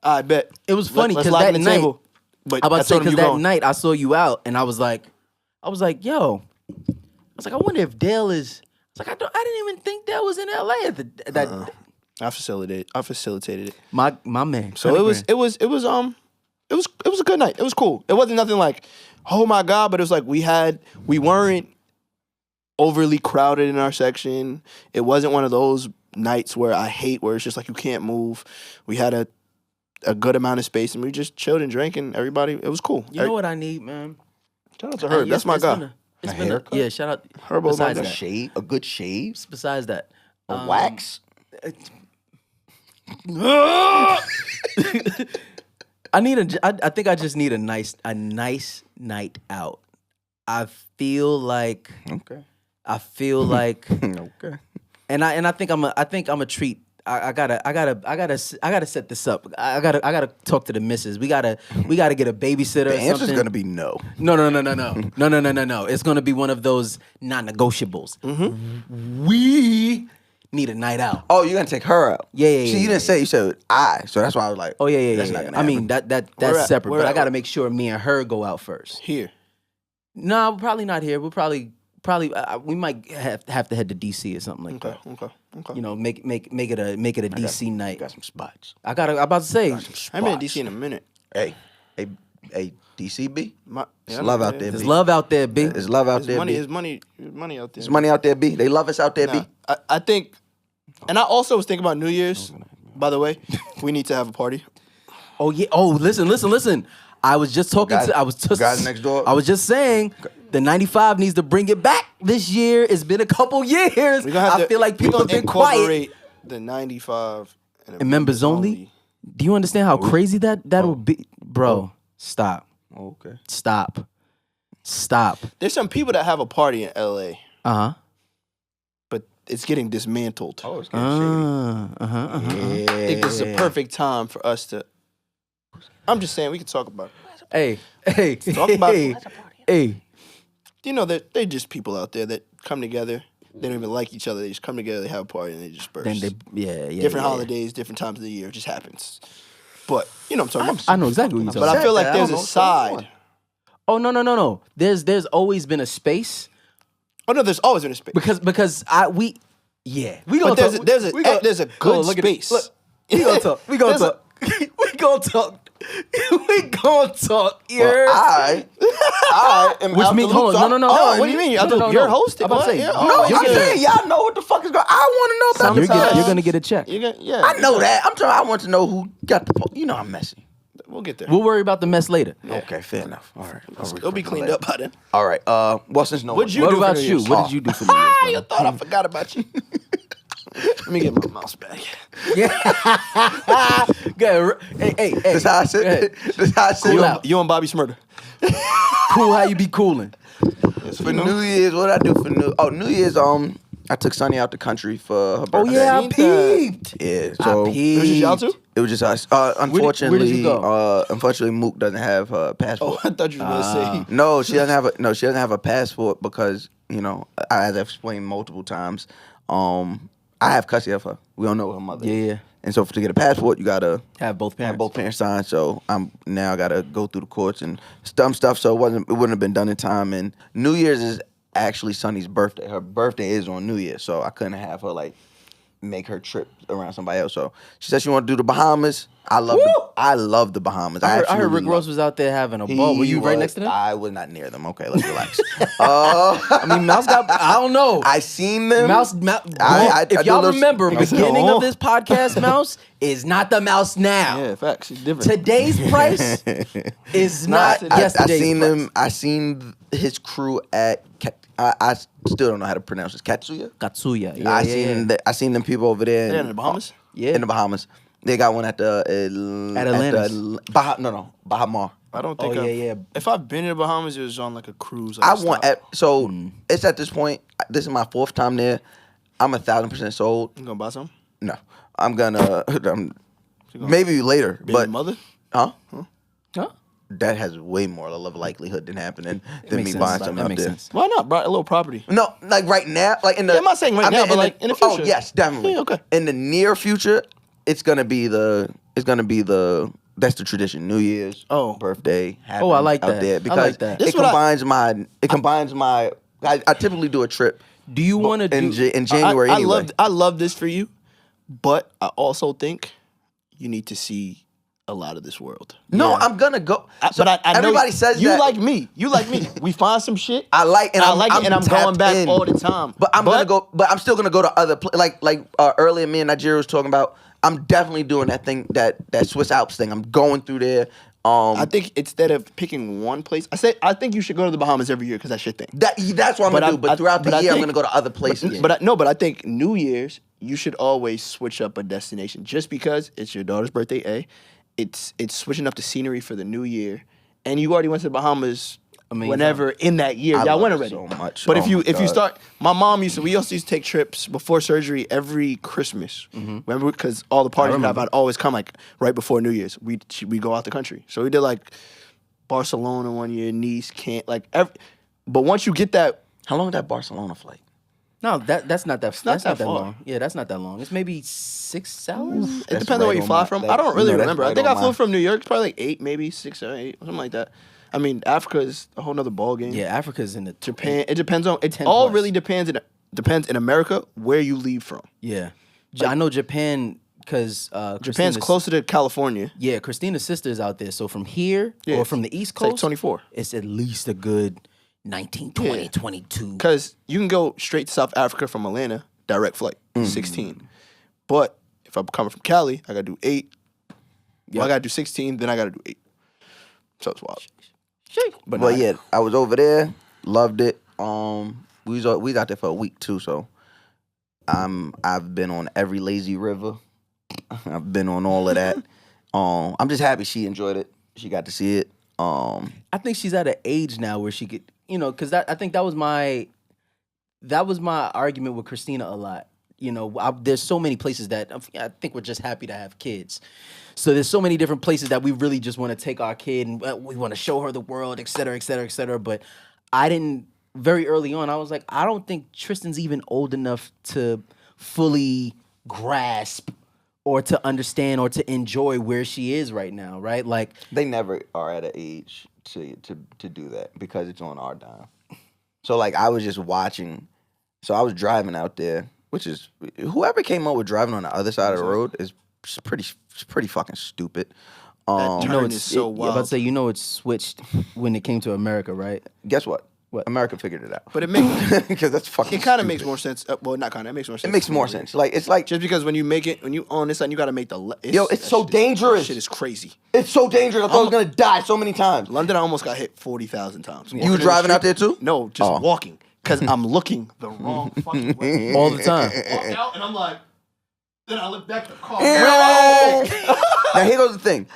Speaker 4: I bet.
Speaker 7: It was funny
Speaker 4: Let's
Speaker 7: because
Speaker 4: lock
Speaker 7: that
Speaker 4: in the
Speaker 7: night,
Speaker 4: table. But
Speaker 7: I'm about
Speaker 4: I
Speaker 7: to say
Speaker 4: told him
Speaker 7: because
Speaker 4: you
Speaker 7: that
Speaker 4: going.
Speaker 7: night I saw you out, and I was like, yo, I wonder if Dale is. I was like, I didn't even think Dale was in LA at that.
Speaker 4: I facilitated it.
Speaker 7: My man.
Speaker 4: So it was a good night. It was cool. It wasn't nothing like, oh my God, but it was like we weren't overly crowded in our section. It wasn't one of those nights where I hate where it's just like you can't move. We had a good amount of space and we just chilled and drank and everybody, it was cool.
Speaker 7: You know what I need, man?
Speaker 4: Shout out to Herb. That's my guy.
Speaker 7: It's
Speaker 6: A
Speaker 7: been
Speaker 6: haircut?
Speaker 7: yeah. Shout out.
Speaker 4: Herb was my
Speaker 7: Besides
Speaker 4: guy.
Speaker 7: that,
Speaker 6: Shave, a good shave,
Speaker 7: besides that,
Speaker 6: a wax.
Speaker 7: I need I think I just need a nice night out. I feel like
Speaker 6: Okay.
Speaker 7: okay. And I think I'm a treat. I gotta set this up. I gotta talk to the missus. We gotta get a babysitter.
Speaker 6: The
Speaker 7: or
Speaker 6: answer's
Speaker 7: something.
Speaker 6: gonna be no.
Speaker 7: No. It's gonna be one of those non-negotiables. We need a night out.
Speaker 6: Oh, you're gonna take her out?
Speaker 7: Yeah.
Speaker 6: See, you didn't say. You said I. So that's why I was like,
Speaker 7: Oh yeah.
Speaker 6: That's not gonna
Speaker 7: I mean
Speaker 6: happen.
Speaker 7: that's
Speaker 4: Where at?
Speaker 7: separate.
Speaker 4: Where
Speaker 7: But I
Speaker 4: at?
Speaker 7: gotta make sure me and her go out first.
Speaker 4: Here.
Speaker 7: No, we're probably not here. We'll probably we might have to head to DC or something like that.
Speaker 4: Okay.
Speaker 7: You know, make it a DC night.
Speaker 6: got some spots.
Speaker 7: I'm about to say.
Speaker 4: I haven't been in DC in a minute.
Speaker 6: Hey, DCB.
Speaker 4: There's
Speaker 6: There's love out there.
Speaker 7: There's
Speaker 6: B.
Speaker 7: love out there, B.
Speaker 6: There's love out there.
Speaker 4: money.
Speaker 6: B.
Speaker 4: There's money out there.
Speaker 6: There's money out there. B. They love us out there.
Speaker 4: Nah,
Speaker 6: B.
Speaker 4: I think, and I also was thinking about New Year's. By the way, we need to have a party.
Speaker 7: Oh yeah. Oh, listen. I was just talking
Speaker 6: Guys-
Speaker 7: to. I was just.
Speaker 6: Guys Next Door.
Speaker 7: I was just saying. The 95 needs to bring it back this year. It's been a couple years.
Speaker 4: We're gonna have
Speaker 7: I
Speaker 4: to,
Speaker 7: feel like people have been quiet.
Speaker 4: incorporate the 95
Speaker 7: And members only. Do you understand how crazy that would be, bro? Stop.
Speaker 6: Okay.
Speaker 7: Stop.
Speaker 4: There's some people that have a party in LA,
Speaker 7: Uh-huh.
Speaker 4: but it's getting dismantled.
Speaker 6: Oh, it's getting shady.
Speaker 7: Uh-huh.
Speaker 4: I think this is a perfect time for us to. I'm just saying we can talk about it.
Speaker 7: Hey.
Speaker 4: Talk about it.
Speaker 7: Hey.
Speaker 4: You know that they're just people out there that come together. They don't even like each other. They just come together, they have a party, and they disperse.
Speaker 7: Then they, yeah.
Speaker 4: different holidays, different times of the year. It just happens. But you know what I'm talking about.
Speaker 7: I know exactly what you're talking
Speaker 4: But
Speaker 7: about.
Speaker 4: I feel like
Speaker 6: I
Speaker 4: there's
Speaker 6: don't
Speaker 4: a
Speaker 6: know what's going
Speaker 4: side.
Speaker 7: Oh no. There's always been a space
Speaker 4: Oh no, there's always been a space.
Speaker 7: we gonna
Speaker 4: But there's a
Speaker 7: we gonna-
Speaker 4: good
Speaker 7: look at it.
Speaker 4: space.
Speaker 7: Look, we gonna talk. We gonna talk. We gon' talk.
Speaker 6: Well, I am
Speaker 7: Which
Speaker 6: out
Speaker 7: means,
Speaker 6: the
Speaker 7: hold
Speaker 6: loop,
Speaker 7: on,
Speaker 6: so
Speaker 7: no.
Speaker 4: Oh, what do you mean? I thought you're hosting.
Speaker 7: I'm about to
Speaker 4: What?
Speaker 7: say,
Speaker 4: Yeah.
Speaker 6: No,
Speaker 4: You're
Speaker 6: I'm
Speaker 4: gonna-
Speaker 6: saying y'all know what the fuck is going. I want to know about the
Speaker 7: You're
Speaker 6: time.
Speaker 7: gonna get a check.
Speaker 4: You're gonna, yeah.
Speaker 6: I know that. I'm talking. I want to know who got the. You know I'm messy.
Speaker 4: We'll get there.
Speaker 7: We'll worry about the mess later.
Speaker 6: Okay, fair enough. All right,
Speaker 4: It'll be cleaned up by then.
Speaker 6: All right. Well, since no.
Speaker 4: What'd you
Speaker 7: What
Speaker 4: do for
Speaker 7: about
Speaker 4: New
Speaker 7: you?
Speaker 4: Year's?
Speaker 7: What did you do for New Year's?
Speaker 4: You thought I forgot about you. Let me get my mouse back.
Speaker 7: Good. Hey.
Speaker 6: That's how I
Speaker 7: Go
Speaker 6: said.
Speaker 7: ahead.
Speaker 6: That's how I said.
Speaker 7: Cool out.
Speaker 4: You and Bobby Smurder.
Speaker 7: Cool, how you be cooling?
Speaker 6: For New Year's, what I do for New Year's? I took Sunny out the country for her birthday.
Speaker 7: Oh yeah, I
Speaker 4: Seen that.
Speaker 7: peeped.
Speaker 6: Yeah, so
Speaker 7: I
Speaker 6: it
Speaker 7: peeped.
Speaker 4: It was just y'all two?
Speaker 6: was just us. Unfortunately,
Speaker 7: where did you go?
Speaker 6: Unfortunately, Mook doesn't have her passport.
Speaker 4: Oh, I thought you were gonna say.
Speaker 6: No, she doesn't have a passport because as I've explained multiple times, I have custody of her. We don't know her mother.
Speaker 7: Yeah.
Speaker 6: And so to get a passport, you gotta
Speaker 7: Have both parents.
Speaker 6: have both parents sign. So I'm now gotta go through the courts and dumb stuff. So it wouldn't have been done in time. And New Year's is actually Sunny's birthday. Her birthday is on New Year's, so I couldn't have her make her trip around somebody else. So she said she wanted to do the Bahamas. I love the Bahamas.
Speaker 7: I heard
Speaker 6: absolutely
Speaker 7: Rick
Speaker 6: love
Speaker 7: Ross was out there having a ball. Were you right next to them?
Speaker 6: I was not near them. Okay, let's relax.
Speaker 7: I mean, Mouse got. I don't know.
Speaker 6: I seen them.
Speaker 7: Mouse.
Speaker 6: I
Speaker 7: If
Speaker 6: do
Speaker 7: y'all
Speaker 6: those-
Speaker 7: remember,
Speaker 6: Mouse-
Speaker 7: beginning
Speaker 4: Oh.
Speaker 7: of this podcast, Mouse is not the Mouse now.
Speaker 4: Yeah, facts. It's different.
Speaker 7: Today's price is not
Speaker 6: I
Speaker 7: yesterday's
Speaker 6: seen
Speaker 7: price.
Speaker 6: them. I seen his crew at. I still don't know how to pronounce this. Katsuya.
Speaker 7: Katsuya. Yeah,
Speaker 6: I seen them people over there.
Speaker 4: They're in the Bahamas?
Speaker 7: Yeah.
Speaker 6: In the Bahamas. They got one at the
Speaker 7: Atlantis.
Speaker 6: Bahamar.
Speaker 4: I don't think.
Speaker 7: Oh, yeah.
Speaker 4: If I've been to the Bahamas, it was on like a cruise.
Speaker 6: I
Speaker 4: Like
Speaker 6: want it's at this point. This is my 4th time there. I'm 1,000% sold.
Speaker 4: You gonna buy some?
Speaker 6: No, I'm gonna. Maybe later,
Speaker 4: Baby
Speaker 6: but
Speaker 4: mother?
Speaker 6: huh?
Speaker 7: Huh?
Speaker 6: That has way more of a likelihood than happening than
Speaker 7: makes
Speaker 6: me
Speaker 7: sense.
Speaker 6: buying
Speaker 7: That
Speaker 6: something out
Speaker 7: makes
Speaker 6: there.
Speaker 7: sense.
Speaker 4: Why not? Buy a little property.
Speaker 6: No, like right now, like in the.
Speaker 4: Yeah, I'm not saying right now, but like in the
Speaker 6: Oh
Speaker 4: future.
Speaker 6: yes, definitely.
Speaker 4: Yeah, okay.
Speaker 6: In the near future, it's gonna be the. That's the tradition. New Year's.
Speaker 4: Oh.
Speaker 6: Birthday.
Speaker 7: Oh, I like
Speaker 6: out
Speaker 7: that.
Speaker 6: There
Speaker 7: I
Speaker 6: because
Speaker 7: like that.
Speaker 4: This
Speaker 6: it
Speaker 4: what I-
Speaker 6: combines my. I typically do a trip
Speaker 7: Do you want to
Speaker 6: in,
Speaker 7: do?
Speaker 6: in January anyway.
Speaker 4: I love this for you, but I also think you need to see a lot of this world.
Speaker 6: No,
Speaker 7: Yeah.
Speaker 6: I'm gonna go. So
Speaker 4: But I know
Speaker 6: everybody says
Speaker 4: you
Speaker 6: that.
Speaker 4: like me. You like me. We find some shit.
Speaker 6: I like and
Speaker 4: I
Speaker 6: I'm,
Speaker 4: like it, and I'm going
Speaker 6: tapped
Speaker 4: back
Speaker 6: in.
Speaker 4: all the time.
Speaker 6: But I'm gonna go. But I'm still gonna go to other like earlier. Me and Nigeria was talking about. I'm definitely doing that thing that Swiss Alps thing. I'm going through there.
Speaker 4: I think instead of picking one place, I think you should go to the Bahamas every year because that's your thing.
Speaker 6: That's what I'm gonna do. But throughout the year, I'm gonna go to other places.
Speaker 4: But I think New Year's you should always switch up a destination just because it's your daughter's birthday. It's switching up the scenery for the new year, and you already went to the Bahamas.
Speaker 7: Amazing.
Speaker 4: Whenever in that year,
Speaker 6: I
Speaker 4: y'all
Speaker 6: love
Speaker 4: went
Speaker 6: it
Speaker 4: already.
Speaker 6: so much.
Speaker 4: But
Speaker 6: Oh
Speaker 4: if you
Speaker 6: my God.
Speaker 4: start, my mom we also used to take trips before surgery every Christmas. Remember, because all the parties I'd always come like right before New Year's. We go out the country, so we did like Barcelona one year, Nice, but once you get that,
Speaker 6: How long is that Barcelona flight?
Speaker 7: No, that's not that. That's
Speaker 4: not
Speaker 7: not
Speaker 4: that
Speaker 7: that
Speaker 4: far.
Speaker 7: long. Yeah, that's not that long. It's maybe 6 hours.
Speaker 4: it
Speaker 6: That's
Speaker 4: depends on where
Speaker 6: right
Speaker 4: you
Speaker 6: on
Speaker 4: fly
Speaker 6: my-
Speaker 4: from.
Speaker 6: that-
Speaker 4: I don't really
Speaker 6: no, that's
Speaker 4: remember. I
Speaker 6: right
Speaker 4: think
Speaker 6: on
Speaker 4: I flew
Speaker 6: my-
Speaker 4: from New York. It's probably like 8, maybe 6 or 8, something like that. I mean, Africa is a whole nother ball game.
Speaker 7: Yeah, Africa's in the
Speaker 4: Japan. It depends on. It
Speaker 7: 10
Speaker 4: all
Speaker 7: plus.
Speaker 4: really depends in America where you leave from.
Speaker 7: Yeah, I know Japan because
Speaker 4: Japan's closer to California.
Speaker 7: Yeah, Christina's sister is out there. So from here
Speaker 4: Yeah,
Speaker 7: or from the East
Speaker 4: it's like
Speaker 7: Coast,
Speaker 4: 24.
Speaker 7: it's at least a good 19, 20,
Speaker 4: Yeah.
Speaker 7: 22.
Speaker 4: Because you can go straight to South Africa from Atlanta, direct flight, 16. But if I'm coming from Cali, I gotta do 8. Well, I gotta do 16, then I gotta do 8. So it's wild.
Speaker 6: But
Speaker 4: nah,
Speaker 6: yeah, I was over there, loved it. We was out there for a week too, so I've been on every lazy river. I've been on all of that. I'm just happy she enjoyed it. She got to see it.
Speaker 7: I think she's at an age now where she could, because I think that was my argument with Christina a lot. There's so many places that I think we're just happy to have kids. So there's so many different places that we really just want to take our kid and we want to show her the world, et cetera, et cetera, et cetera. But very early on, I was like, I don't think Tristan's even old enough to fully grasp or to understand or to enjoy where she is right now, right? Like,
Speaker 6: They never are at an age to do that because it's on our dime. So like I was just watching. So I was driving out there, which is whoever came up with driving on the other side of the road is pretty fucking stupid.
Speaker 4: That
Speaker 7: You know,
Speaker 4: turn is so
Speaker 7: I'm about
Speaker 4: wild.
Speaker 7: to say, you know, it's switched when it came to America, right?
Speaker 6: Guess what?
Speaker 7: What?
Speaker 6: America figured it out.
Speaker 4: But it makes
Speaker 6: Because that's fucking
Speaker 4: it kind of
Speaker 6: stupid.
Speaker 4: makes more sense. Well, not kind of. It makes more sense.
Speaker 6: It makes
Speaker 4: to me,
Speaker 6: more
Speaker 4: really.
Speaker 6: sense. Like it's like
Speaker 4: Just because when you own this, and you got to make the.
Speaker 6: Yo, it's
Speaker 4: that
Speaker 6: so
Speaker 4: shit
Speaker 6: dangerous.
Speaker 4: That shit is crazy.
Speaker 6: it's so dangerous. I thought I was gonna die so many times.
Speaker 4: London, I almost got hit 40,000 times.
Speaker 6: You were driving out there too?
Speaker 4: No, just
Speaker 6: Oh.
Speaker 4: walking. Because I'm looking the wrong fucking way.
Speaker 7: All the time.
Speaker 4: Walk out, and I'm like, then I look back at the car.
Speaker 6: Now here goes the thing.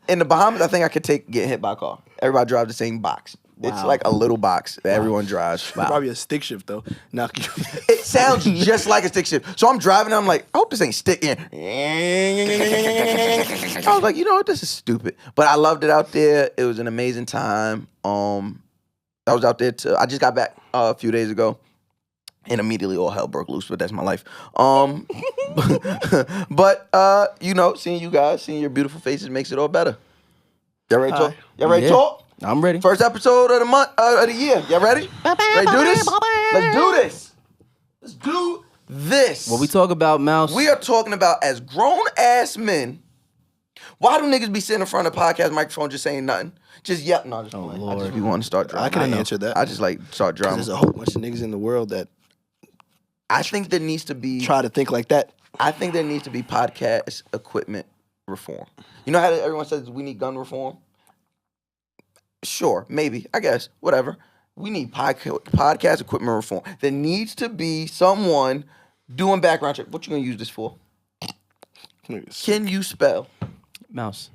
Speaker 6: In the Bahamas, I think I could get hit by a car. Everybody drives the same box. It's
Speaker 7: Wow.
Speaker 6: like a little box that everyone drives.
Speaker 4: Probably a stick shift, though. Now,
Speaker 6: It sounds just like a stick shift. So I'm driving and I'm like, I hope this ain't sticking. I was like, you know what, this is stupid. But I loved it out there. It was an amazing time. I was out there I just got back a few days ago. And immediately all hell broke loose, but that's my life. But you know, seeing you guys, seeing your beautiful faces makes it all better. Y'all ready to talk? Y'all ready to
Speaker 7: Yeah.
Speaker 6: talk?
Speaker 7: I'm ready.
Speaker 6: First episode of the month of the year. Y'all ready? Ready to do this? Let's do this. Let's do this.
Speaker 7: What we talk about, Mouse?
Speaker 6: We are talking about as grown ass men. Why do niggas be sitting in front of the podcast microphone just saying nothing? Just yelling. No, just playing. I just be wanting to start drumming.
Speaker 4: I can
Speaker 6: know.
Speaker 4: answer that.
Speaker 6: I just like start drumming.
Speaker 4: there's a whole bunch of niggas in the world that
Speaker 6: I think there needs to be.
Speaker 4: try to think like that.
Speaker 6: I think there needs to be podcast equipment reform. You know how everyone says we need gun reform? Sure, maybe, I guess, whatever. We need podcast equipment reform. There needs to be someone doing background check. What you gonna use this for? Can you spell?
Speaker 7: Mouse.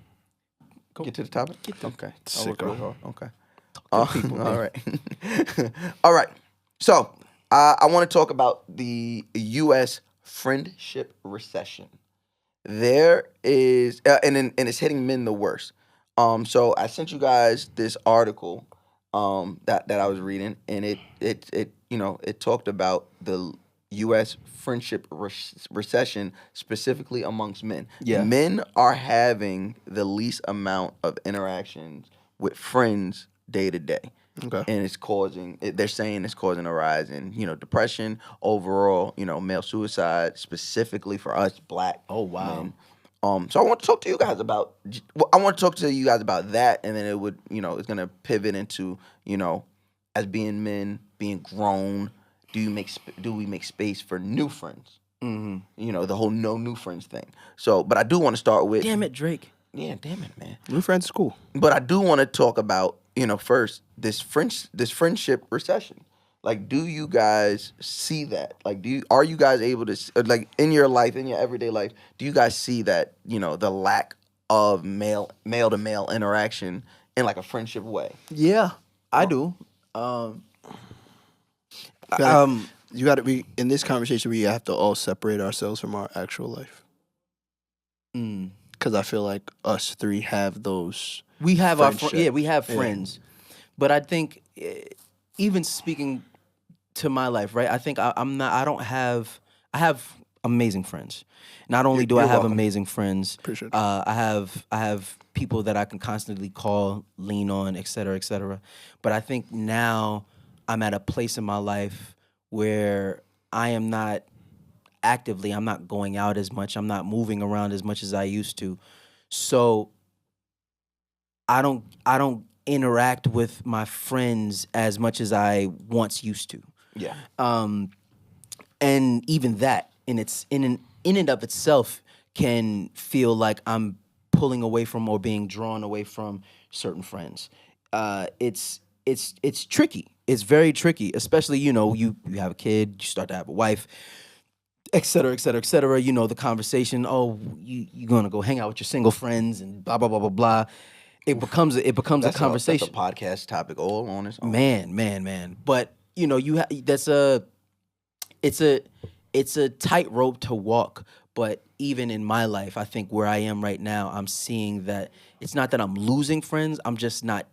Speaker 6: Get to the topic. Okay.
Speaker 4: Sicko.
Speaker 6: Okay. All right. All right. So I want to talk about the U.S. friendship recession. There is, and it's hitting men the worst. So I sent you guys this article that I was reading, and it talked about the U.S. friendship recession specifically amongst men.
Speaker 7: Yeah.
Speaker 6: Men are having the least amount of interactions with friends day to day.
Speaker 4: Okay.
Speaker 6: And it's causing, they're saying it's causing a rise in, depression, overall, male suicide, specifically for us black men. So I want to talk to you guys about, that, and then it would, it's going to pivot into, as being men, being grown, do we make space for new friends? Mm-hmm. The whole no new friends thing. So, but I do want to start with.
Speaker 7: Damn it, Drake.
Speaker 6: Yeah, damn it, man.
Speaker 4: New friends is cool.
Speaker 6: But I do want to talk about, first this friendship recession. Like, do you guys see that? Like, are you guys able to, like, in your life, in your everyday life, do you guys see that, the lack of male to male interaction in like a friendship way?
Speaker 7: Yeah, I do.
Speaker 4: You got to be in this conversation. We have to all separate ourselves from our actual life. Because I feel like us three have those.
Speaker 7: We have
Speaker 4: friendship.
Speaker 7: we have
Speaker 4: Yeah.
Speaker 7: friends, but I think even speaking to my life, right? I think I have amazing friends. Not only do I
Speaker 6: You're
Speaker 7: have
Speaker 6: welcome.
Speaker 7: amazing friends,
Speaker 4: Appreciate it.
Speaker 7: I have people that I can constantly call, lean on, et cetera, et cetera. But I think now I'm at a place in my life where I'm not going out as much. I'm not moving around as much as I used to. So I don't interact with my friends as much as I once used to.
Speaker 6: Yeah.
Speaker 7: And even that in and of itself can feel like I'm pulling away from or being drawn away from certain friends. It's tricky. It's very tricky, especially, you have a kid, you start to have a wife, et cetera, et cetera, et cetera. The conversation, you're going to go hang out with your single friends and blah, blah, blah, blah, blah. It becomes a conversation.
Speaker 6: That's a podcast topic all on its own.
Speaker 7: Man. But, it's a tightrope to walk. But even in my life, I think where I am right now, I'm seeing that it's not that I'm losing friends. I'm just not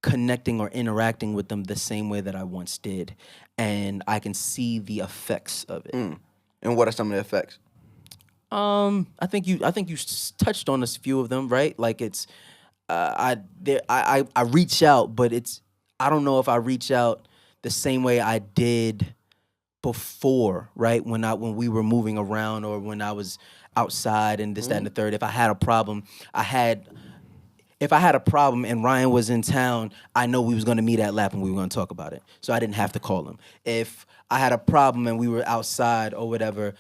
Speaker 7: connecting or interacting with them the same way that I once did. And I can see the effects of it.
Speaker 6: And what are some of the effects?
Speaker 7: I think you touched on a few of them, right? Like it's I reach out, but I don't know if I reach out the same way I did before, right? When we were moving around or when I was outside and this, that, and the third. If I had a problem, I had if I had a problem and Ryan was in town, I know we was gonna meet at Lap and we were gonna talk about it. So I didn't have to call him. If I had a problem and we were outside or whatever,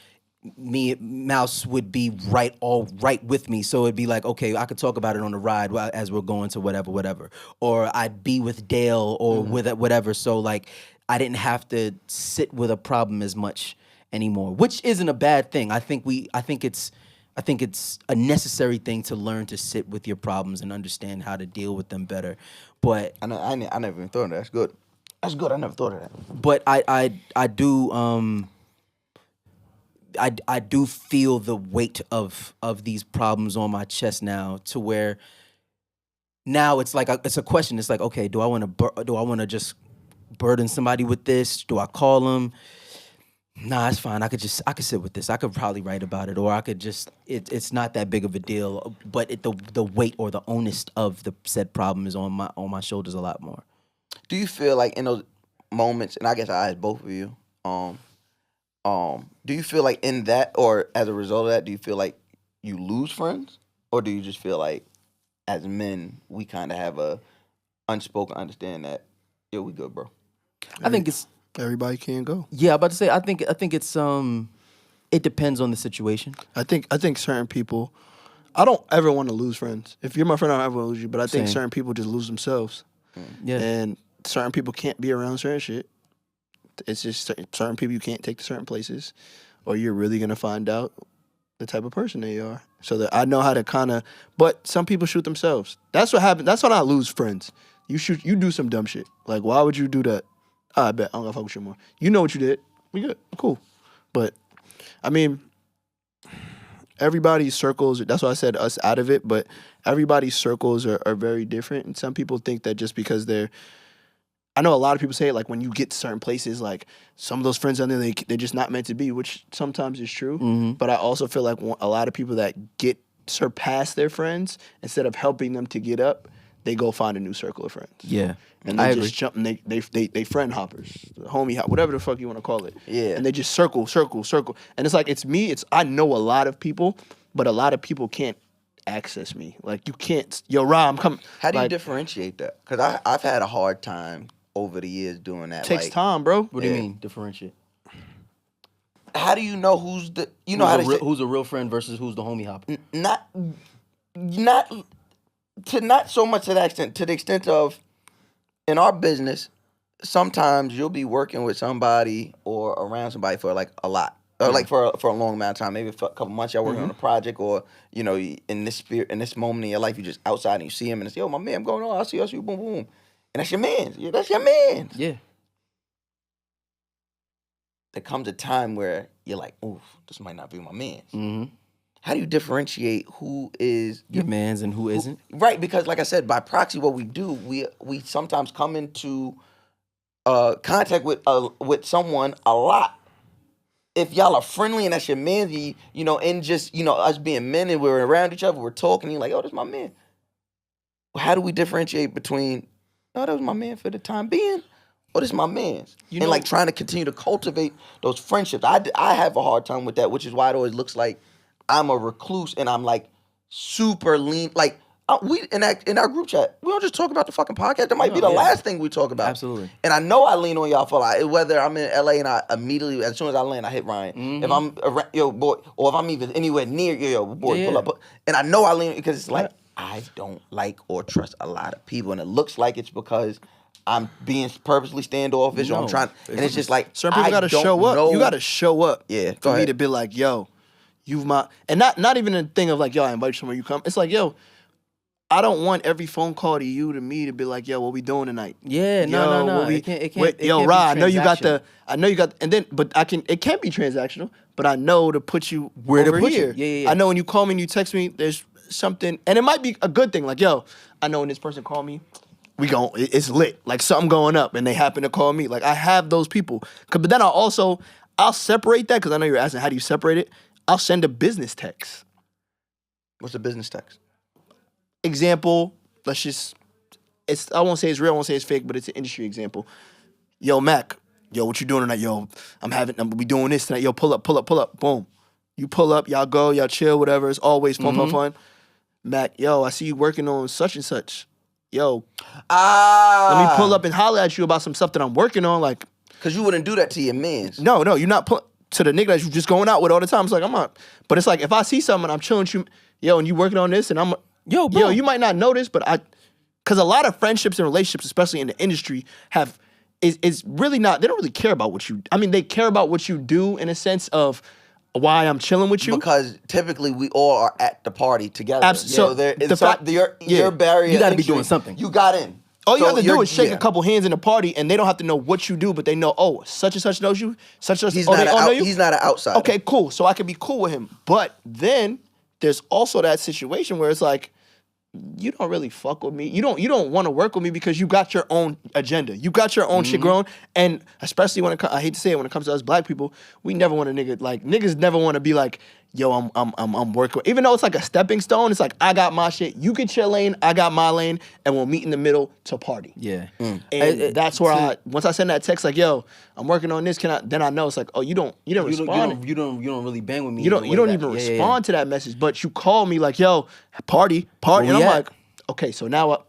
Speaker 7: Mouse would be all right with me. So it'd be like, okay, I could talk about it on the ride as we're going to whatever. Or I'd be with Dale or with whatever. So like I didn't have to sit with a problem as much anymore, which isn't a bad thing. I think it's a necessary thing to learn to sit with your problems and understand how to deal with them better. But
Speaker 6: I never even thought of that. That's good. That's good. I never thought of that.
Speaker 7: But I do feel the weight of these problems on my chest now, to where now it's like it's a question. It's like, okay, do I want to just burden somebody with this? Do I call them? Nah, it's fine. I could sit with this. I could probably write about it, or I could just. It's not that big of a deal. But the weight or the onus of the said problem is on my shoulders a lot more.
Speaker 6: Do you feel like in those moments, and I guess I ask both of you, do you feel like in that, or as a result of that, do you feel like you lose friends, or do you just feel like as men we kind of have a unspoken understanding that yo, we good, bro?
Speaker 7: I think it's.
Speaker 4: Everybody can go.
Speaker 7: Yeah, I'm about to say. I think it's it depends on the situation.
Speaker 4: I think certain people. I don't ever want to lose friends. If you're my friend, I don't ever want to lose you. But I think certain people just lose themselves.
Speaker 7: Yeah.
Speaker 4: And certain people can't be around certain shit. It's just certain people you can't take to certain places, or you're really gonna find out the type of person they are. So that I know how to kind of. But some people shoot themselves. That's what happens. That's when I lose friends. You do some dumb shit. Like, why would you do that? I bet I'm gonna fuck with you more. You know what you did. We good. Cool. But I mean, everybody's circles. That's why I said us out of it. But everybody's circles are very different, and some people think that just because they're. I know a lot of people say it, like when you get to certain places, like some of those friends out there, they're just not meant to be, which sometimes is true. Mm-hmm. But I also feel like a lot of people that surpass their friends, instead of helping them to get up, they go find a new circle of friends.
Speaker 7: Yeah.
Speaker 4: And they just jump and they friend hoppers, homie hop, whatever the fuck you want to call it.
Speaker 6: Yeah.
Speaker 4: And they just circle. And it's like, it's me. I know a lot of people, but a lot of people can't access me. Like, you can't. Yo, Ra, I'm coming.
Speaker 6: How do you differentiate that? Because I've had a hard time over the years doing that.
Speaker 4: Takes time, bro.
Speaker 7: What do you mean differentiate?
Speaker 6: How do you know who's the
Speaker 7: who's a real friend versus who's the homie hopper?
Speaker 6: Not so much to that extent. To the extent of, in our business, sometimes you'll be working with somebody or around somebody for like a lot, or like for a long amount of time. Maybe for a couple months, y'all working on a project, or in this moment in your life, you just outside and you see him and it's, yo, my man, I'm going on. I see you, boom, boom, and that's your man. Yeah, that's your man.
Speaker 7: Yeah.
Speaker 6: There comes a time where you're like, oof, this might not be my man.
Speaker 7: Mm-hmm.
Speaker 6: How do you differentiate who is
Speaker 7: your man's and who isn't?
Speaker 6: Right, because like I said, by proxy, what we do, we sometimes come into contact with someone a lot. If y'all are friendly and that's your man, and just us being men and we're around each other, we're talking, you're like, oh, that's my man. How do we differentiate between, oh, that was my man for the time being, or this is my man's? And like trying to continue to cultivate those friendships. I have a hard time with that, which is why it always looks like I'm a recluse and I'm like super lean. Like we in our group chat, we don't just talk about the fucking podcast. That might be the last thing we talk about.
Speaker 7: Absolutely.
Speaker 6: And I know I lean on y'all for like, whether I'm in LA and I immediately, as soon as I land, I hit Ryan. Mm-hmm. If I'm around, yo boy, or if I'm even anywhere near yo boy, pull up. And I know I lean because it's like I don't like or trust a lot of people, and it looks like it's because I'm being purposely standoffish, or I'm trying, and it's just like
Speaker 4: certain people got to show up. You got to show up.
Speaker 6: Yeah,
Speaker 4: for me to be like, yo. And not even a thing of like, yo, I invite you somewhere, you come. It's like, yo, I don't want every phone call to you to me to be like, yo, what we doing tonight?
Speaker 7: Yeah, no. It can't
Speaker 4: yo, Ra, I know you got, and then, but it can't be transactional, but I know to put you
Speaker 7: where
Speaker 4: over
Speaker 7: to put
Speaker 4: here.
Speaker 7: You. Yeah.
Speaker 4: I know when you call me and you text me, there's something, and it might be a good thing. Like, yo, I know when this person call me, it's lit. Like something going up, and they happen to call me. Like I have those people. But then I'll separate that, because I know you're asking, how do you separate it? I'll send a business text.
Speaker 6: What's a business text?
Speaker 4: Example, I won't say it's real, I won't say it's fake, but it's an industry example. Yo, Mac, yo, what you doing tonight? Yo, we doing this tonight. Yo, pull up. Boom. You pull up, y'all go, y'all chill, whatever. It's always fun. Mac, yo, I see you working on such and such. Yo,
Speaker 6: Ah.
Speaker 4: let me pull up and holler at you about some stuff that I'm working on. Like,
Speaker 6: Because you wouldn't do that to your mans.
Speaker 4: no, you're not to the nigga that you just going out with all the time. It's like, I'm not. But it's like, if I see something and I'm chilling with you, yo, and you working on this, and I'm,
Speaker 7: Yo, bro.
Speaker 4: you might not notice, but because a lot of friendships and relationships, especially in the industry, is really not, they don't really care about what you, I mean, they care about what you do in a sense of why I'm chilling with you.
Speaker 6: Because typically we all are at the party together.
Speaker 4: So
Speaker 6: your barrier.
Speaker 7: You gotta be
Speaker 6: entry,
Speaker 7: doing something.
Speaker 6: You got in.
Speaker 4: All you
Speaker 6: So
Speaker 4: have to do
Speaker 6: you're-
Speaker 4: is shake
Speaker 6: yeah.
Speaker 4: a couple hands in the party, and they don't have to know what you do, but they know, oh, such and such knows you, such and such.
Speaker 6: He's
Speaker 4: oh,
Speaker 6: not
Speaker 4: they
Speaker 6: an
Speaker 4: all know
Speaker 6: out,
Speaker 4: you?
Speaker 6: he's not an outsider.
Speaker 4: Okay, cool. So I can be cool with him. But then there's also that situation where it's like, you don't really fuck with me. You don't want to work with me because you got your own agenda. You got your own shit growing. And especially when I hate to say it, when it comes to us black people, we never want a nigga, like, niggas never want to be like, yo, I'm working. Even though it's like a stepping stone, it's like, I got my shit. You get your lane, I got my lane, and we'll meet in the middle to party.
Speaker 7: Yeah.
Speaker 4: And that's where once I send that text like, yo, I'm working on this, then I know it's like, oh, you didn't respond.
Speaker 7: You don't really bang with me.
Speaker 4: You don't even respond to that message, but you call me like, yo, party, and I'm like, okay, so now what?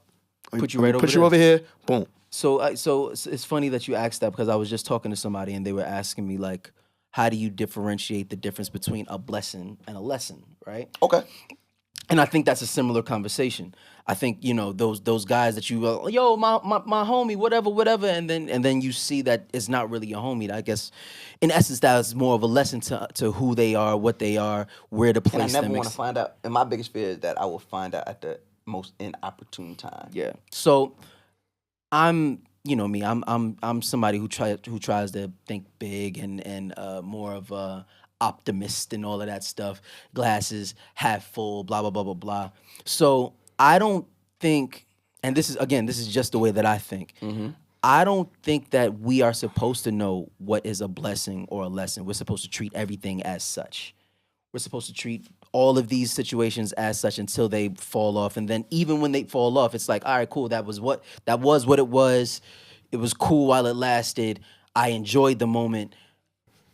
Speaker 7: Put you right over
Speaker 4: Put you
Speaker 7: there.
Speaker 4: over here, boom.
Speaker 7: So it's funny that you asked that because I was just talking to somebody and they were asking me like, how do you differentiate the difference between a blessing and a lesson, right?
Speaker 6: Okay.
Speaker 7: And I think that's a similar conversation. I think, you know, those guys that you yo, my homie, whatever, and then you see that it's not really your homie. I guess in essence that's more of a lesson to who they are, what they are, where to
Speaker 6: And I
Speaker 7: place
Speaker 6: never
Speaker 7: them.
Speaker 6: want to find out. And my biggest fear is that I will find out at the most inopportune time.
Speaker 7: Yeah. So I'm, you know me, I'm somebody who tries to think big and more of a optimist and all of that stuff. Glasses half full, blah blah blah blah blah. So I don't think, and this is just the way that I think. I don't think that we are supposed to know what is a blessing or a lesson. We're supposed to treat everything as such. We're supposed to treat all of these situations as such until they fall off. And then even when they fall off, it's like, all right, cool, that was what it was. It was cool while it lasted. I enjoyed the moment.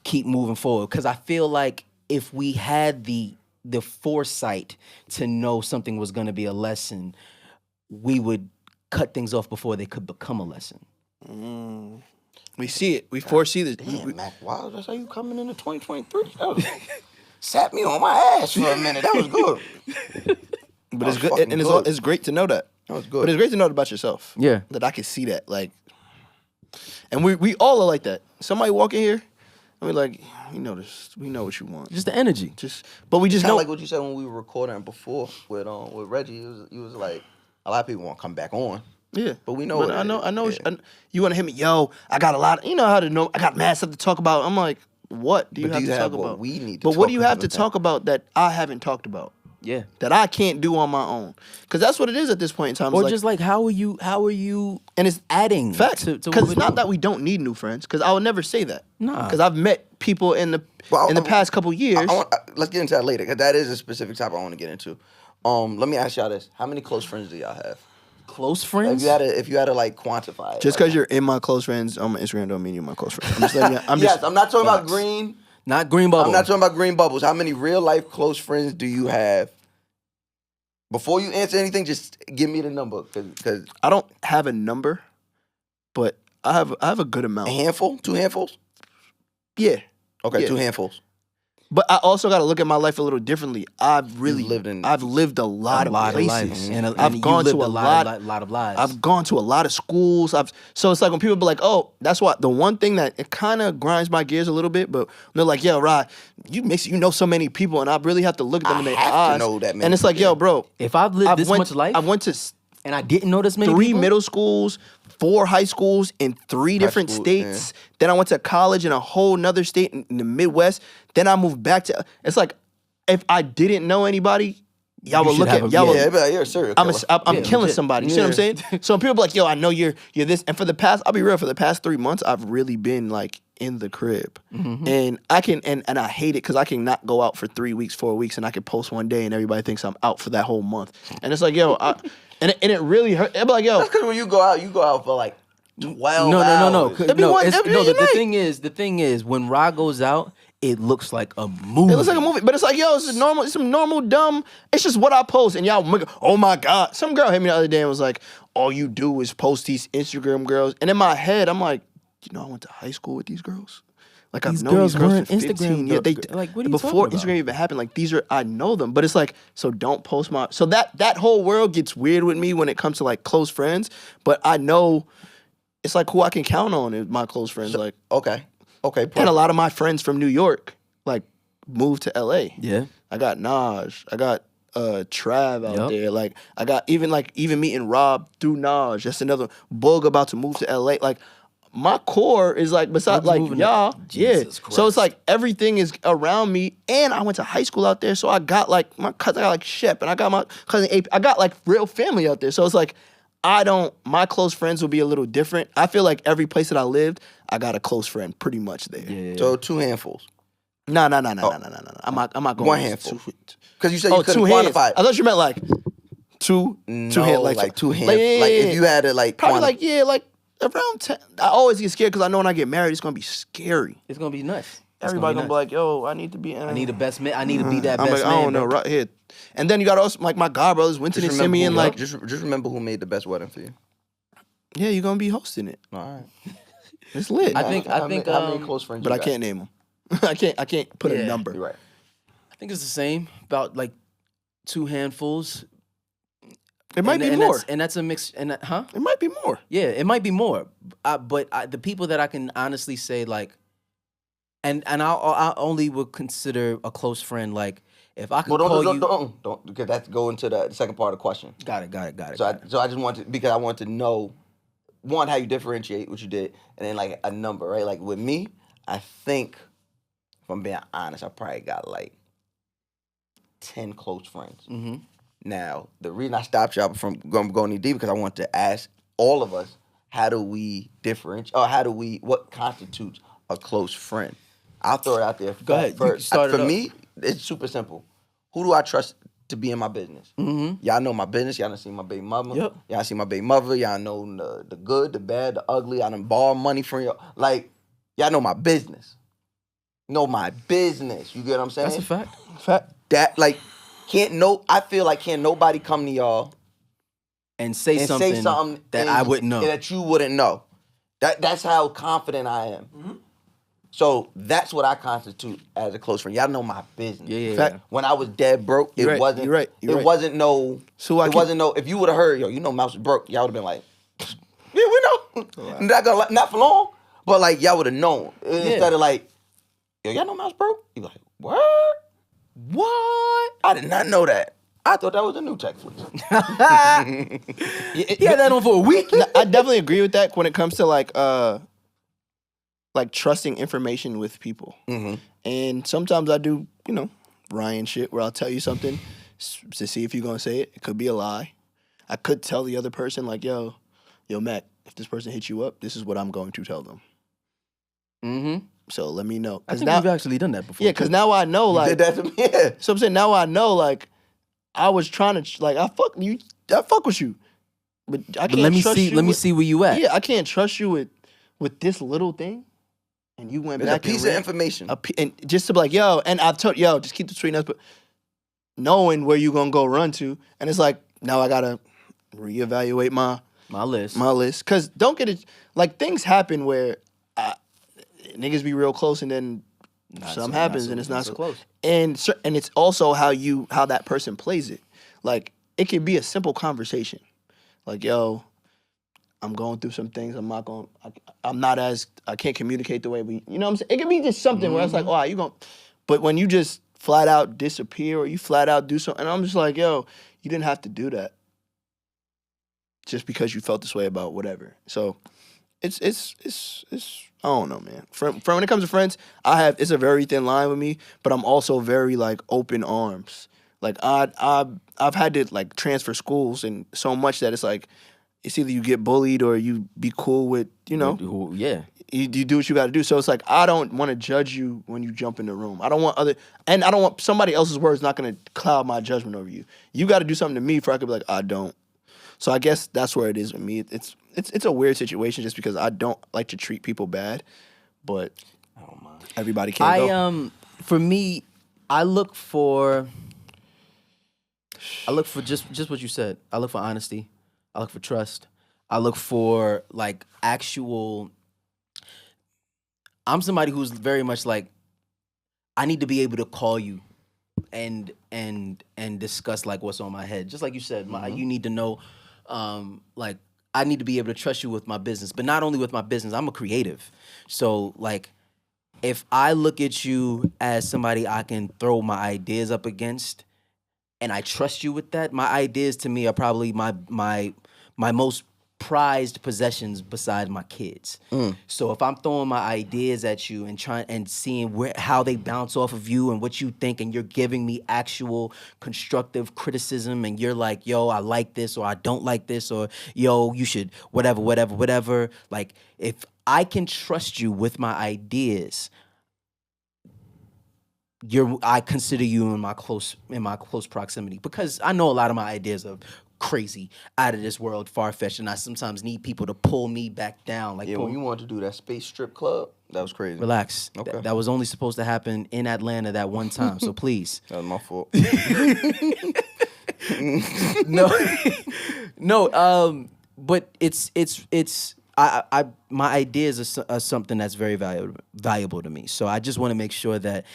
Speaker 7: Keep moving forward. Because I feel like if we had the foresight to know something was going to be a lesson, we would cut things off before they could become a lesson.
Speaker 4: We see it. We foresee this.
Speaker 6: Damn, Mac, wow, that's how you coming into 2023. That was, sat me on my ass for a minute. That was good.
Speaker 4: But it's
Speaker 6: was
Speaker 4: good, and
Speaker 6: fucking
Speaker 4: it's great to know that.
Speaker 6: That was good.
Speaker 4: But it's great to know about yourself.
Speaker 7: Yeah.
Speaker 4: That I can see that, like, and we all are like that. Somebody walk in here, and we're like, we know this. We know what you want.
Speaker 7: Just the energy.
Speaker 4: But we just
Speaker 6: Kind
Speaker 4: know.
Speaker 6: of like what you said when we were recording before with Reggie. You was like, a lot of people want to come back on.
Speaker 4: Yeah,
Speaker 6: But we know
Speaker 4: But
Speaker 6: it
Speaker 4: I know.
Speaker 6: is.
Speaker 4: I know.
Speaker 6: Yeah.
Speaker 4: You want to hit me, yo? I got a lot. You know how to know. I got mad stuff to talk about. I'm like, what do you
Speaker 6: But
Speaker 4: have
Speaker 6: do you
Speaker 4: to
Speaker 6: have
Speaker 4: talk
Speaker 6: what
Speaker 4: about?
Speaker 6: we need to
Speaker 4: But what
Speaker 6: talk
Speaker 4: do you have to
Speaker 6: about?
Speaker 4: talk about that I haven't talked about?
Speaker 7: Yeah.
Speaker 4: That I can't do on my own? Because that's what it is at this point in time.
Speaker 7: Or
Speaker 4: It's
Speaker 7: just like how are you
Speaker 4: and it's
Speaker 7: adding
Speaker 4: facts.
Speaker 7: to
Speaker 4: Because
Speaker 7: what
Speaker 4: it's
Speaker 7: we're
Speaker 4: not
Speaker 7: doing?
Speaker 4: that we don't need new friends. Because I would never say that.
Speaker 7: Nah.
Speaker 4: Because I've met people in the past couple years.
Speaker 6: Let's get into that later, because that is a specific topic I want to get into. Let me ask y'all this: how many close friends do y'all have?
Speaker 7: Close friends?
Speaker 6: If you had to like quantify it,
Speaker 4: Just
Speaker 6: like,
Speaker 4: because you're in my close friends on my Instagram don't mean you're my close friend. I'm just letting you,
Speaker 6: yes, I'm not talking about
Speaker 4: facts.
Speaker 6: green.
Speaker 7: Not green bubble.
Speaker 6: I'm not talking about green bubbles. How many real life close friends do you have? Before you answer anything, just give me the number, because
Speaker 4: I don't have a number, but I have a good amount.
Speaker 6: a handful, 2 handfuls.
Speaker 4: Yeah.
Speaker 6: Okay,
Speaker 4: Yeah.
Speaker 6: 2 handfuls.
Speaker 4: But I also got to look at my life a little differently. I've lived a lot of places.
Speaker 7: life. And
Speaker 4: I've
Speaker 7: you
Speaker 4: gone to
Speaker 7: lived
Speaker 4: a lot
Speaker 7: of lives.
Speaker 4: I've gone to a lot of schools. So it's like when people be like, "Oh, that's why." The one thing that it kind of grinds my gears a little bit, but they're like, "Yo, Rod, you know so many people," and I really have to look at them in their
Speaker 6: have to
Speaker 4: eyes.
Speaker 6: know that many
Speaker 4: and it's like,
Speaker 6: people.
Speaker 4: "Yo, bro,
Speaker 7: If I've lived this much life
Speaker 4: I went to
Speaker 7: and I didn't know this many
Speaker 4: 3
Speaker 7: people,
Speaker 4: middle schools, 4 high schools in 3 different
Speaker 6: school,
Speaker 4: states. Then I went to college in a whole nother state in the Midwest. Then I moved back to. It's like if I didn't know anybody, y'all would
Speaker 7: should
Speaker 4: look
Speaker 7: have
Speaker 4: at
Speaker 7: a-
Speaker 4: y'all.
Speaker 6: Yeah,
Speaker 4: would,
Speaker 6: but you're a serial
Speaker 4: I'm
Speaker 6: killer.
Speaker 4: I'm
Speaker 7: Yeah,
Speaker 4: killing
Speaker 7: legit.
Speaker 4: somebody. You see what I'm saying? So when people be like, "Yo, I know you're this," and for the past, I'll be real. For the past 3 months, I've really been like in the crib, and I can and I hate it because I can not go out for 3 weeks, 4 weeks, and I can post one day, and everybody thinks I'm out for that whole month, and it's like, yo, and it really hurt. I'd be like, yo,
Speaker 6: That's because when you go out for like 12
Speaker 7: No.
Speaker 6: hours.
Speaker 4: It'd be one- it'd be
Speaker 7: The
Speaker 4: night.
Speaker 7: thing is, when Rod goes out, it looks like a movie.
Speaker 4: It looks like a movie, but it's like, yo, it's normal. It's some normal dumb. It's just what I post, and y'all, oh my god. Some girl hit me the other day and was like, all you do is post these Instagram girls, and in my head, I'm like, I went to high school with these girls. Like
Speaker 7: These
Speaker 4: I've known
Speaker 7: girls
Speaker 4: these girls
Speaker 7: weren't
Speaker 4: for 15
Speaker 7: Instagram
Speaker 4: years.
Speaker 7: girls. Like, what are you
Speaker 4: before
Speaker 7: talking about?
Speaker 4: Instagram even happened, like these are, I know them, but it's like, so don't post my. So that whole world gets weird with me when it comes to like close friends. But I know it's like who I can count on is my close friends. Like
Speaker 6: Okay.
Speaker 4: and a lot of my friends from New York like moved to LA.
Speaker 7: Yeah.
Speaker 4: I got Naj. I got Trav out
Speaker 7: Yep.
Speaker 4: there. Like I got even meeting Rob through Naj. That's another Bug about to move to LA. Like my core is like besides
Speaker 7: Bug's
Speaker 4: like
Speaker 7: moving
Speaker 4: y'all.
Speaker 7: to-
Speaker 4: Yeah.
Speaker 7: Jesus
Speaker 4: So it's
Speaker 7: Christ.
Speaker 4: like everything is around me, and I went to high school out there. So I got like my cousin. I got like Shep, and I got my cousin AP. I got like real family out there. So it's like my close friends will be a little different. I feel like every place that I lived, I got a close friend pretty much there.
Speaker 7: Yeah.
Speaker 6: So 2 handfuls.
Speaker 4: No. I'm not going
Speaker 6: One
Speaker 4: with
Speaker 6: handful.
Speaker 4: two-
Speaker 6: Because you said you couldn't
Speaker 4: 2 hands.
Speaker 6: quantify.
Speaker 4: I thought you meant like two
Speaker 6: No,
Speaker 4: hands,
Speaker 6: like 2 hands.
Speaker 4: Like, yeah,
Speaker 6: Like
Speaker 4: yeah,
Speaker 6: if you had to like
Speaker 4: probably
Speaker 6: quantify.
Speaker 4: like around 10. I always get scared because I know when I get married, it's gonna be scary.
Speaker 7: It's gonna be nuts. It's
Speaker 4: Everybody gonna be
Speaker 7: nuts.
Speaker 4: like, "Yo, I need to be."
Speaker 7: I need a best man. I need to be that
Speaker 4: I'm
Speaker 7: best
Speaker 4: like,
Speaker 7: man.
Speaker 4: I don't know,
Speaker 7: bro.
Speaker 4: right here. And then you got also like my god brothers, Winston and Simeon. Like,
Speaker 6: just remember who made the best wedding for you.
Speaker 4: yeah, you're gonna be hosting it.
Speaker 6: All right.
Speaker 4: It's lit.
Speaker 7: I think.
Speaker 6: How many close friends
Speaker 4: but
Speaker 6: you
Speaker 4: I
Speaker 6: got?
Speaker 4: can't name them. I can't put a
Speaker 7: Yeah.
Speaker 4: number.
Speaker 6: You're right.
Speaker 7: I think it's the same. About like 2 handfuls.
Speaker 4: It might be
Speaker 7: and
Speaker 4: more.
Speaker 7: That's a mix. And huh?
Speaker 4: It might be more.
Speaker 7: Yeah, it might be more. But the people that I can honestly say like, and I only would consider a close friend like if I could
Speaker 6: Well,
Speaker 7: call you.
Speaker 6: don't because that's going to the second part of the question.
Speaker 7: Got it.
Speaker 6: So I just want to because I want to know one how you differentiate what you did and then like a number, right? Like with me, I think if I'm being honest, I probably got like 10 close friends.
Speaker 7: Mm-hmm.
Speaker 6: Now, the reason I stopped y'all from going any deep because I want to ask all of us, how do we differentiate, or what constitutes a close friend? I'll throw it out there.
Speaker 7: Go ahead. You can start it
Speaker 6: For
Speaker 7: up.
Speaker 6: me, it's super simple. Who do I trust to be in my business?
Speaker 7: Mm-hmm.
Speaker 6: Y'all know my business. Y'all done seen my baby mama.
Speaker 7: Yep.
Speaker 6: Y'all seen my baby mother. Y'all know the good, the bad, the ugly. I done borrow money from y'all. Like, y'all know my business. Know my business. You get what I'm saying?
Speaker 7: That's a fact.
Speaker 4: Fact.
Speaker 6: That, like, I feel like can't nobody come to y'all
Speaker 7: And say
Speaker 6: and
Speaker 7: something,
Speaker 6: say something
Speaker 7: that
Speaker 6: and-
Speaker 7: I wouldn't know.
Speaker 6: that you wouldn't know. That's how confident I am.
Speaker 7: Mm-hmm.
Speaker 6: So that's what I constitute as a close friend. Y'all know my business.
Speaker 7: Yeah.
Speaker 4: Fact.
Speaker 6: When I was dead broke, it
Speaker 4: You're right,
Speaker 6: wasn't.
Speaker 4: you're right, you're
Speaker 6: it
Speaker 4: right.
Speaker 6: wasn't no.
Speaker 4: So I
Speaker 6: it
Speaker 4: can-
Speaker 6: wasn't no. If you would have heard, yo, Mouse was broke, y'all would have been like, yeah, we know. Not for long, but like y'all would have known instead of like, yo, y'all know Mouse broke. You be like, what? I did not know that. I thought that was a new text switch.
Speaker 7: He had that on for a week.
Speaker 4: No, I definitely agree with that when it comes to like trusting information with people.
Speaker 6: Mm-hmm.
Speaker 4: And sometimes I do, Ryan shit where I'll tell you something to see if you're gonna say it. It could be a lie. I could tell the other person like, yo, Mac, if this person hits you up, this is what I'm going to tell them.
Speaker 7: Mm-hmm.
Speaker 4: So let me know.
Speaker 7: I think
Speaker 4: now,
Speaker 7: we've actually done that before.
Speaker 4: yeah, because now I know like
Speaker 6: Did that to me? Yeah.
Speaker 4: So I'm saying now I know like I was trying to like I fuck with you, but I can't.
Speaker 7: But let me
Speaker 4: trust
Speaker 7: see.
Speaker 4: you
Speaker 7: Let me
Speaker 4: with-
Speaker 7: see where you at.
Speaker 4: Yeah, I can't trust you with this little thing, and you went
Speaker 6: It's a
Speaker 4: back
Speaker 6: piece
Speaker 4: and
Speaker 6: of information.
Speaker 4: and just to be like and I've told just keep the between us, but knowing where you gonna go run to, and it's like now I gotta reevaluate my list because don't get it like things happen where niggas be real close and then something happens and it's not so
Speaker 7: close.
Speaker 4: And it's also how that person plays it. Like it can be a simple conversation, like yo, I'm going through some things. I can't communicate the way we. You know what I'm saying? It can be just something where it's like, oh, you going, but when you just flat out disappear or you flat out do something, and I'm just like, yo, you didn't have to do that. Just because you felt this way about whatever. So it's I don't know, man. From when it comes to friends, it's a very thin line with me, but I'm also very like open arms. Like I've had to like transfer schools and so much that it's like it's either you get bullied or you be cool with,
Speaker 7: Yeah.
Speaker 4: you do what you got to do. So it's like I don't want to judge you when you jump in the room. I don't want somebody else's words not going to cloud my judgment over you. You got to do something to me for I could be like I don't. So I guess that's where it is with me. It's a weird situation just because I don't like to treat people bad, but Everybody can't go.
Speaker 7: For me, I look for just what you said. I look for honesty. I look for trust. I look for like actual. I'm somebody who's very much like, I need to be able to call you and discuss like what's on my head. Just like you said, you need to know, like I need to be able to trust you with my business, but not only with my business. I'm a creative, so like if I look at you as somebody I can throw my ideas up against, and I trust you with that, my ideas to me are probably my most prized possessions besides my kids. So if I'm throwing my ideas at you and trying and seeing how they bounce off of you and what you think, and you're giving me actual constructive criticism, and you're like, yo, I like this, or I don't like this, or yo, you should whatever. Like if I can trust you with my ideas, I consider you in my close proximity, because I know a lot of my ideas are crazy, out of this world, far-fetched, and I sometimes need people to pull me back down. Like,
Speaker 6: when you wanted to do that space strip club, that was crazy.
Speaker 7: Relax.
Speaker 6: Okay.
Speaker 7: That was only supposed to happen in Atlanta that one time, so please.
Speaker 6: That was my fault.
Speaker 7: No, but it's my ideas are something that's very valuable to me. So I just want to make sure that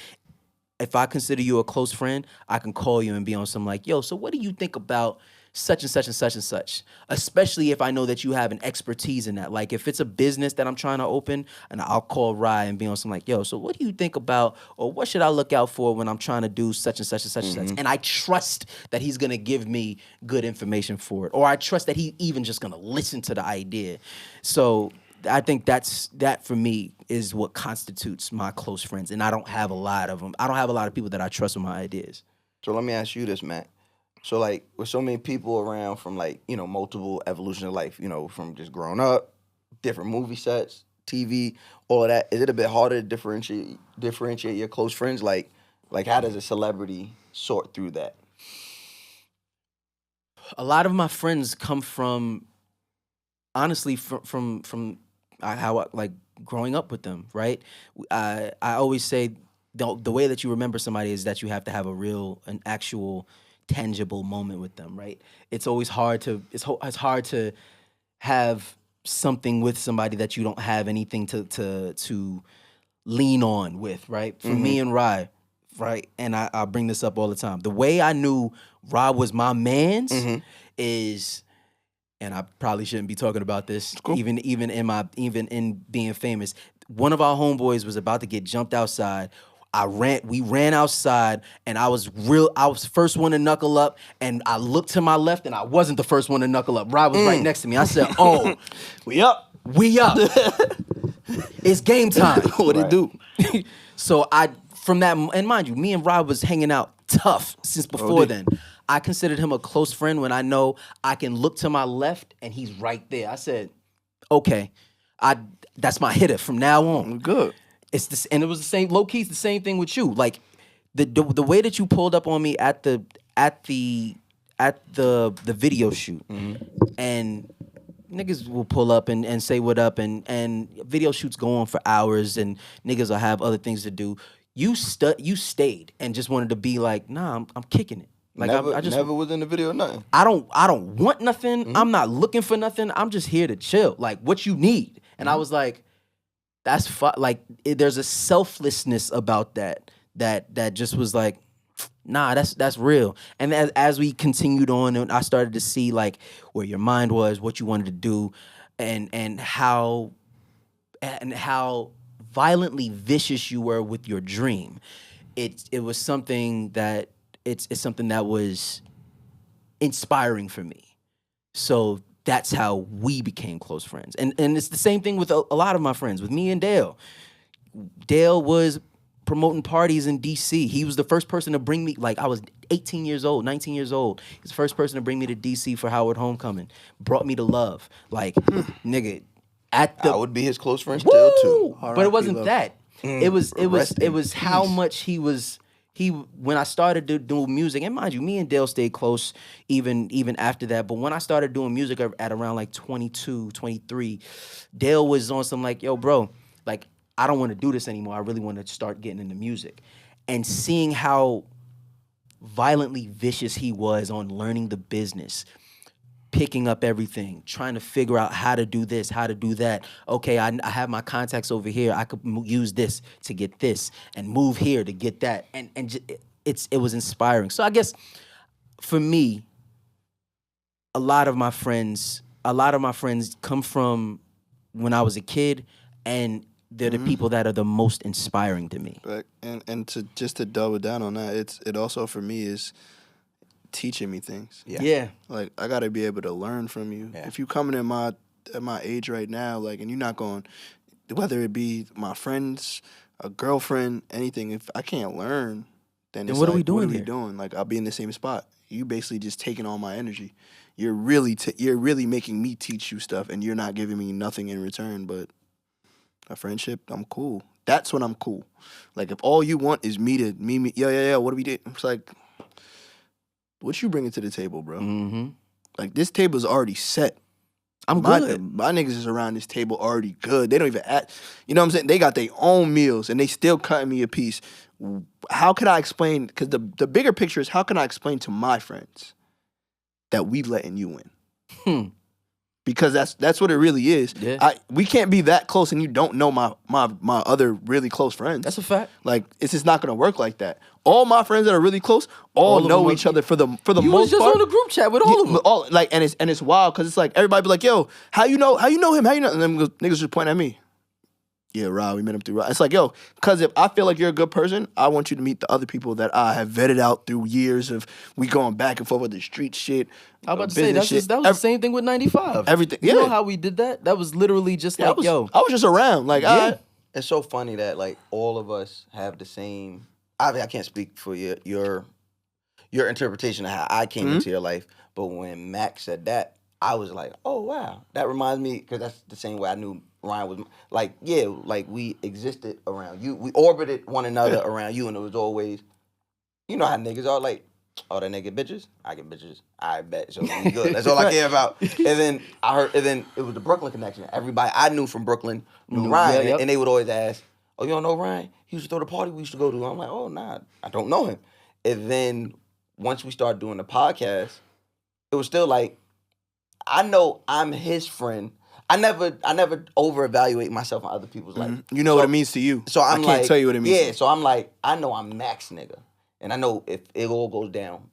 Speaker 7: if I consider you a close friend, I can call you and be on some like, yo, so what do you think about such and such and such and such? Especially if I know that you have an expertise in that. Like if it's a business that I'm trying to open, and I'll call Rye and be on some like, yo, so what do you think about, or what should I look out for when I'm trying to do such and such and such and such? And I trust that he's gonna give me good information for it, or I trust that he even just gonna listen to the idea. So I think that for me is what constitutes my close friends, and I don't have a lot of them. I don't have a lot of people that I trust with my ideas.
Speaker 6: So let me ask you this, Matt. So like with so many people around from like, multiple evolution of life, from just growing up, different movie sets, TV, all of that, is it a bit harder to differentiate your close friends? Like how does a celebrity sort through that?
Speaker 7: A lot of my friends come from, honestly, from how I, like growing up with them, right? I always say the way that you remember somebody is that you have to have an actual tangible moment with them, right? It's always hard to have something with somebody that you don't have anything to lean on with, right? For me and Rye, right? And I bring this up all the time. The way I knew Rye was my man's is, and I probably shouldn't be talking about this, cool. even in being famous. One of our homeboys was about to get jumped outside. We ran outside, and I was the first one to knuckle up, and I looked to my left, and I wasn't the first one to knuckle up. Rob was right next to me. I said, oh, we up. It's game time.
Speaker 4: What it do?
Speaker 7: So from that, and mind you, me and Rob was hanging out tough since before then. I considered him a close friend when I know I can look to my left and he's right there. I said, okay, that's my hitter from now on.
Speaker 4: Good.
Speaker 7: It's this, and it was the same. Low key, it's the same thing with you. Like the way that you pulled up on me at the video shoot, and niggas will pull up and say what up, and video shoots go on for hours, and niggas will have other things to do. You stayed and just wanted to be like, nah, I'm kicking it. Like
Speaker 6: never,
Speaker 7: I just
Speaker 6: never was in the video, nothing.
Speaker 7: I don't want nothing. I'm not looking for nothing. I'm just here to chill. Like what you need, and I was like. That's there's a selflessness about that just was like, nah, that's real. And as we continued on, and I started to see like where your mind was, what you wanted to do, and how violently vicious you were with your dream. It was something that it's something that was inspiring for me. So that's how we became close friends. And it's the same thing with a lot of my friends, with me and Dale. Dale was promoting parties in D.C. He was the first person to bring me, like I was 18 years old, 19 years old. He's the first person to bring me to D.C. for Howard Homecoming. Brought me to Love. Like, nigga, I
Speaker 6: would be his close friend still too.
Speaker 7: But it wasn't that. It was how much he was... when I started doing music, and mind you, me and Dale stayed close even after that, but when I started doing music at around like 22, 23, Dale was on some like, yo, bro, like, I don't want to do this anymore. I really want to start getting into music. And seeing how violently vicious he was on learning the business, picking up everything, trying to figure out how to do this, how to do that. Okay, I have my contacts over here. I could use this to get this and move here to get that. And it was inspiring. So I guess for me, a lot of my friends come from when I was a kid, and they're the people that are the most inspiring to me.
Speaker 4: Right. And to double down on that, it also for me is teaching me things.
Speaker 7: Yeah.
Speaker 4: Like, I gotta be able to learn from you.
Speaker 6: Yeah.
Speaker 4: If you coming at my age right now, like, and you're not going, whether it be my friends, a girlfriend, anything, if I can't learn, then it's
Speaker 7: what are
Speaker 4: like,
Speaker 7: we doing
Speaker 4: what are we
Speaker 7: here?
Speaker 4: doing? Like, I'll be in the same spot. You basically just taking all my energy. You're really making me teach you stuff, and you're not giving me nothing in return but a friendship. I'm cool. That's when I'm cool. Like, if all you want is me, yeah, what do we do? It's like, what you bringing to the table, bro?
Speaker 7: Mm-hmm.
Speaker 4: Like, this table's already set.
Speaker 7: I'm good.
Speaker 4: My niggas is around this table already good. They don't even act. You know what I'm saying? They got their own meals, and they still cutting me a piece. How can I explain? Because the bigger picture is, how can I explain to my friends that we letting you in? Because that's what it really is.
Speaker 7: Yeah.
Speaker 4: We can't be that close, and you don't know my other really close friends.
Speaker 7: That's a fact.
Speaker 4: Like, it's just not gonna work like that. All my friends that are really close all
Speaker 7: of
Speaker 4: know
Speaker 7: them
Speaker 4: each other for the most part.
Speaker 7: You was just on the group chat with all of them.
Speaker 4: All, like, and it's wild because it's like everybody be like, yo, how you know him? How you know? And then niggas just point at me. Yeah, Rob, we met him through Rob. It's like, yo, because if I feel like you're a good person, I want you to meet the other people that I have vetted out through years of we going back and forth with the street shit.
Speaker 7: I was about to say, that was the same thing with 95.
Speaker 4: Everything,
Speaker 7: You
Speaker 4: yeah.
Speaker 7: know how we did that? That was literally just like,
Speaker 4: I was just around. Like,
Speaker 7: Yeah.
Speaker 6: It's so funny that like all of us have the same. I can't speak for your interpretation of how I came into your life, but when Mac said that, I was like, oh wow, that reminds me, because that's the same way I knew Ryan was. Like, yeah, like we existed around you, we orbited one another around you, and it was always, you know how niggas are like, oh, that nigga bitches, I get bitches, I bet, so we good. That's all I care about. And then it was the Brooklyn connection. Everybody I knew from Brooklyn knew Ryan,
Speaker 7: yep.
Speaker 6: and they would always ask, oh, you don't know Ryan? He used to throw the party we used to go to. I'm like, oh, nah, I don't know him. And then once we started doing the podcast, it was still like, I know I'm his friend. I never over-evaluate myself on other people's life.
Speaker 4: You know what it means to you.
Speaker 6: So I
Speaker 4: can't tell you what it means.
Speaker 6: Yeah, so I'm like, I know I'm Mac's nigga. And I know if it all goes down,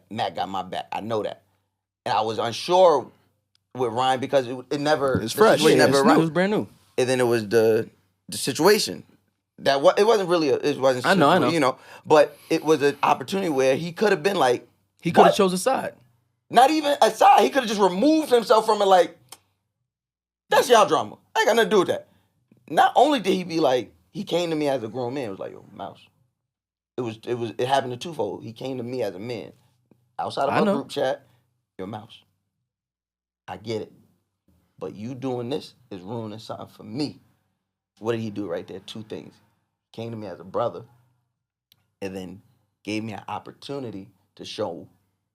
Speaker 6: Mac got my back. I know that. And I was unsure with Ryan because it never...
Speaker 4: It's fresh.
Speaker 6: It
Speaker 7: Yeah,
Speaker 6: never
Speaker 7: it was brand new.
Speaker 6: And then it was the situation. It wasn't really it wasn't
Speaker 7: I know.
Speaker 6: you know, but it was an opportunity where he could have been like,
Speaker 7: He could have
Speaker 6: what?
Speaker 7: chose a side.
Speaker 6: Not even a side. He could have just removed himself from it. Like, that's y'all drama. I ain't got nothing to do with that. Not only did he be like, he came to me as a grown man. It was like, yo, Mouse. It happened to twofold. He came to me as a man, outside of our group chat. Yo, Mouse. I get it, but you doing this is ruining something for me. What did he do right there? Two things. Came to me as a brother, and then gave me an opportunity to show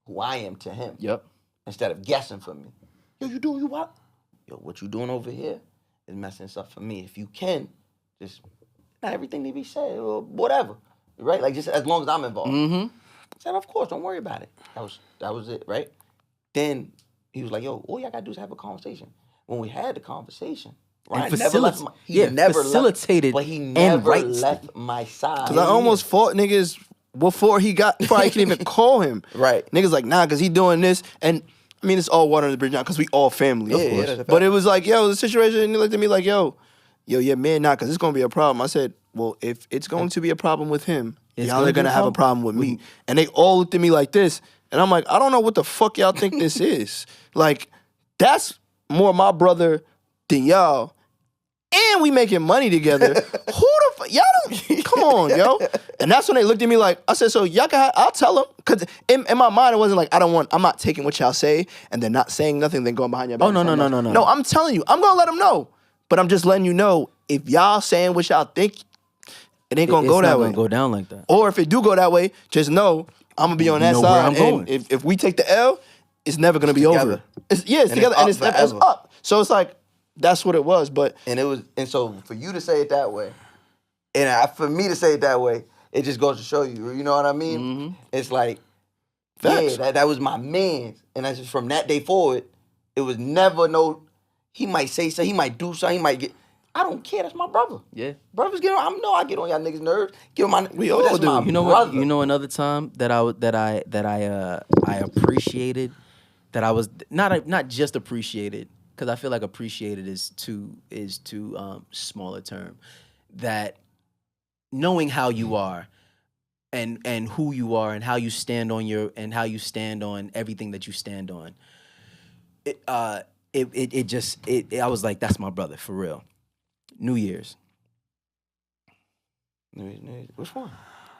Speaker 6: who I am to him.
Speaker 7: Yep.
Speaker 6: Instead of guessing for me. Yo, you doing you what? Yo, what you doing over here is messing this up for me. If you can, just not everything need to be said or whatever. Right? Like, just as long as I'm involved.
Speaker 7: Mm-hmm.
Speaker 6: I said, of course, don't worry about it. That was it, right? Then he was like, yo, all y'all gotta do is have a conversation. When we had the conversation, Ryan never left my
Speaker 7: facilitated
Speaker 6: but he
Speaker 7: and
Speaker 6: never
Speaker 7: right.
Speaker 6: left my side.
Speaker 4: Because I almost fought niggas before I can even call him.
Speaker 6: Right.
Speaker 4: Niggas like, nah, because he doing this. And I mean, it's all water under the bridge now because we all family, of course.
Speaker 6: that's a fact.
Speaker 4: But it was like, yo, the situation, and he looked at me like, yo, yeah, man, nah, because it's going to be a problem. I said, well, if it's going to be a problem with him, y'all are going to have a problem with me. And they all looked at me like this. And I'm like, I don't know what the fuck y'all think this is. Like, that's more my brother than y'all. And we making money together. Who the fuck? Y'all don't, come on, yo. And that's when they looked at me like, I said, so y'all can I'll tell them. Because in my mind, it wasn't like, I'm not taking what y'all say and then not saying nothing, then going behind your back.
Speaker 7: Oh, no.
Speaker 4: No, I'm telling you, I'm going to let them know. But I'm just letting you know, if y'all saying what y'all think, it ain't going to go that way.
Speaker 7: It's not going to go down like that.
Speaker 4: Or if it do go that way, just know I'm going to be on that
Speaker 7: know where
Speaker 4: side.
Speaker 7: I'm going.
Speaker 4: And if we take the L, it's never going to be
Speaker 6: together.
Speaker 4: over. It's together. And it's
Speaker 6: forever.
Speaker 4: up. So it's like, That's what it was. But
Speaker 6: And so for you to say it that way, and for me to say it that way, it just goes to show you. You know what I mean?
Speaker 7: Mm-hmm.
Speaker 6: It's like,
Speaker 4: Facts.
Speaker 6: yeah, that was my man, and that's just from that day forward. It was never no. He might say something. He might do something. He might get. I don't care. That's my brother.
Speaker 7: Yeah.
Speaker 6: Brothers get on. I get on y'all niggas' nerves. Get on my.
Speaker 4: We all
Speaker 6: that's
Speaker 4: do.
Speaker 6: my
Speaker 7: You know
Speaker 6: brother.
Speaker 7: what? You know another time that I appreciated, that I was not just appreciated, because I feel like appreciated is too small a term. That knowing how you are, and who you are, and how you stand on everything that you stand on. I was like, that's my brother for real. New Year's.
Speaker 6: Which one?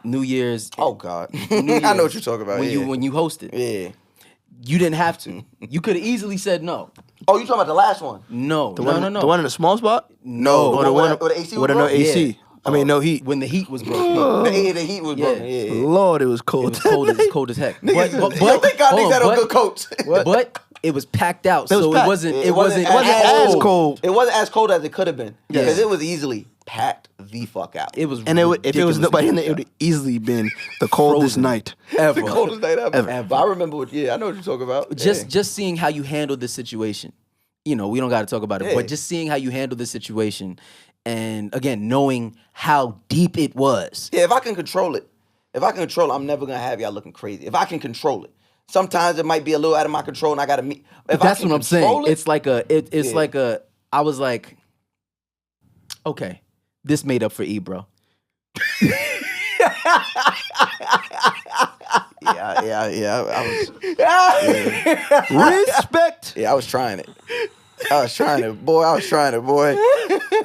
Speaker 7: New Year's.
Speaker 6: Oh God,
Speaker 7: New
Speaker 6: I know
Speaker 7: Year's,
Speaker 6: what you're talking about.
Speaker 7: when
Speaker 6: yeah.
Speaker 7: you hosted.
Speaker 6: yeah.
Speaker 7: You didn't have to. You could have easily said no.
Speaker 6: Oh, you talking about the last one?
Speaker 7: No.
Speaker 4: the
Speaker 7: no,
Speaker 4: one,
Speaker 7: no, no.
Speaker 4: the one in the small spot.
Speaker 6: No,
Speaker 4: Or the one
Speaker 6: where the AC was
Speaker 4: with no
Speaker 6: broke?
Speaker 4: AC.
Speaker 7: Yeah.
Speaker 4: I mean, no heat.
Speaker 7: When the heat was broken.
Speaker 6: The heat was
Speaker 7: Yeah.
Speaker 6: broken. Yeah.
Speaker 4: Lord, it was
Speaker 7: It
Speaker 4: cold.
Speaker 7: was cold as heck.
Speaker 6: Yo, thank God niggas had on good coats.
Speaker 7: But it was packed out,
Speaker 4: It was
Speaker 7: so
Speaker 4: packed.
Speaker 7: it wasn't.
Speaker 6: It
Speaker 7: It wasn't
Speaker 6: wasn't
Speaker 4: as cold.
Speaker 6: It wasn't as cold as it could have been.
Speaker 7: Yeah.
Speaker 6: Because it was easily packed the fuck out.
Speaker 7: It was.
Speaker 4: And if it was
Speaker 7: ridiculously
Speaker 4: nobody in there, it
Speaker 7: packed
Speaker 4: would have easily been the coldest
Speaker 7: Frozen.
Speaker 4: night.
Speaker 7: ever.
Speaker 6: the coldest night ever.
Speaker 7: Ever.
Speaker 6: But I remember I know what you're talking about.
Speaker 7: Just seeing how you handled the situation. You know, we don't got to talk about it,
Speaker 6: Yeah.
Speaker 7: but just seeing how you handled the situation, and again, knowing how deep it was.
Speaker 6: Yeah, if I can control it, I'm never gonna have y'all looking crazy. If I can control it. Sometimes it might be a little out of my control and I gotta meet. If
Speaker 7: That's
Speaker 6: I can
Speaker 7: what I'm saying.
Speaker 6: control it,
Speaker 7: It's like it's
Speaker 6: Yeah.
Speaker 7: like a. I was like, okay, this made up for E, bro.
Speaker 6: yeah.
Speaker 4: Respect.
Speaker 6: I was trying it. I was trying it, boy.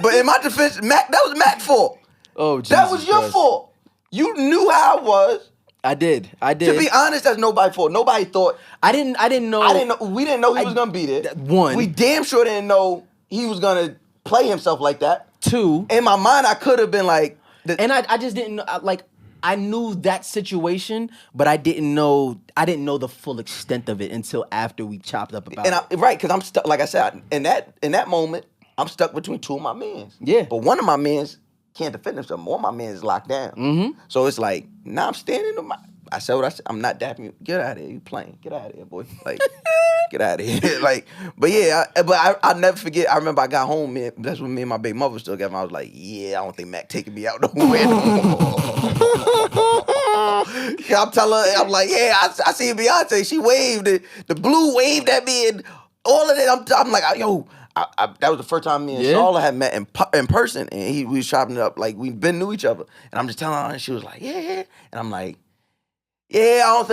Speaker 6: But in my defense, Mac, that was Mac's fault.
Speaker 7: Oh, Jesus
Speaker 6: That was your
Speaker 7: Christ.
Speaker 6: fault. You knew how I was.
Speaker 7: I did.
Speaker 6: To be honest, that's nobody's fault. Nobody thought.
Speaker 7: I didn't know.
Speaker 6: We didn't know he was gonna be there.
Speaker 7: one.
Speaker 6: We damn sure didn't know he was gonna play himself like that.
Speaker 7: Two.
Speaker 6: In my mind, I could have been like,
Speaker 7: And I just didn't know, like, I knew that situation, but I didn't know the full extent of it until after we chopped up about it.
Speaker 6: right, because I'm stuck. Like I said, in that moment, I'm stuck between two of my mans.
Speaker 7: Yeah.
Speaker 6: But one of my mans can't defend himself. One of my mans is locked down.
Speaker 7: Mm-hmm.
Speaker 6: So it's like, now I'm standing. I said what I said. I'm not dapping you. Get out of here. You playing. Get out of here, boy. Like, get out of here. Like, but yeah, I'll never forget. I remember I got home, man. That's when me and my big mother still got. I was like, yeah, I don't think Mac taking me out nowhere no more. I'm telling her, I'm like, yeah, I see Beyonce. She waved it. The blue waved at me and all of that. I'm like, yo, that was the first time me and Charlotte had met in person, and we was chopping it up like we've been knew each other. And I'm just telling her, and she was like, yeah. And I'm like, yeah, I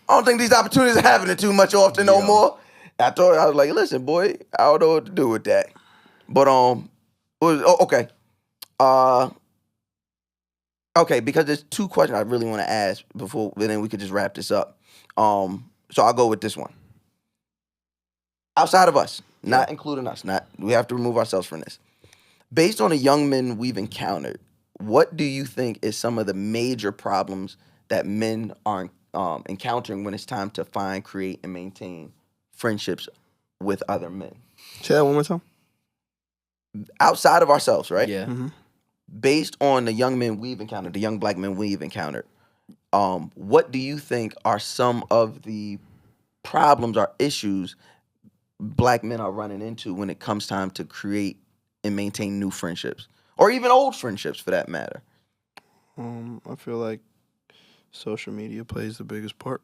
Speaker 6: don't think these opportunities are happening too much often no more. I told her, I was like, listen, boy, I don't know what to do with that. But okay. Okay, because there's two questions I really want to ask before, and then we could just wrap this up. So I'll go with this one. Outside of us, not including us, we have to remove ourselves from this. Based on the young men we've encountered, what do you think is some of the major problems that men are encountering when it's time to find, create, and maintain friendships with other men?
Speaker 4: Say that one more time.
Speaker 6: Outside of ourselves, right?
Speaker 7: Yeah.
Speaker 4: Mm-hmm.
Speaker 6: Based on the young men we've encountered, the young black men we've encountered, what do you think are some of the problems or issues black men are running into when it comes time to create and maintain new friendships, or even old friendships for that matter?
Speaker 4: I feel like social media plays the biggest part.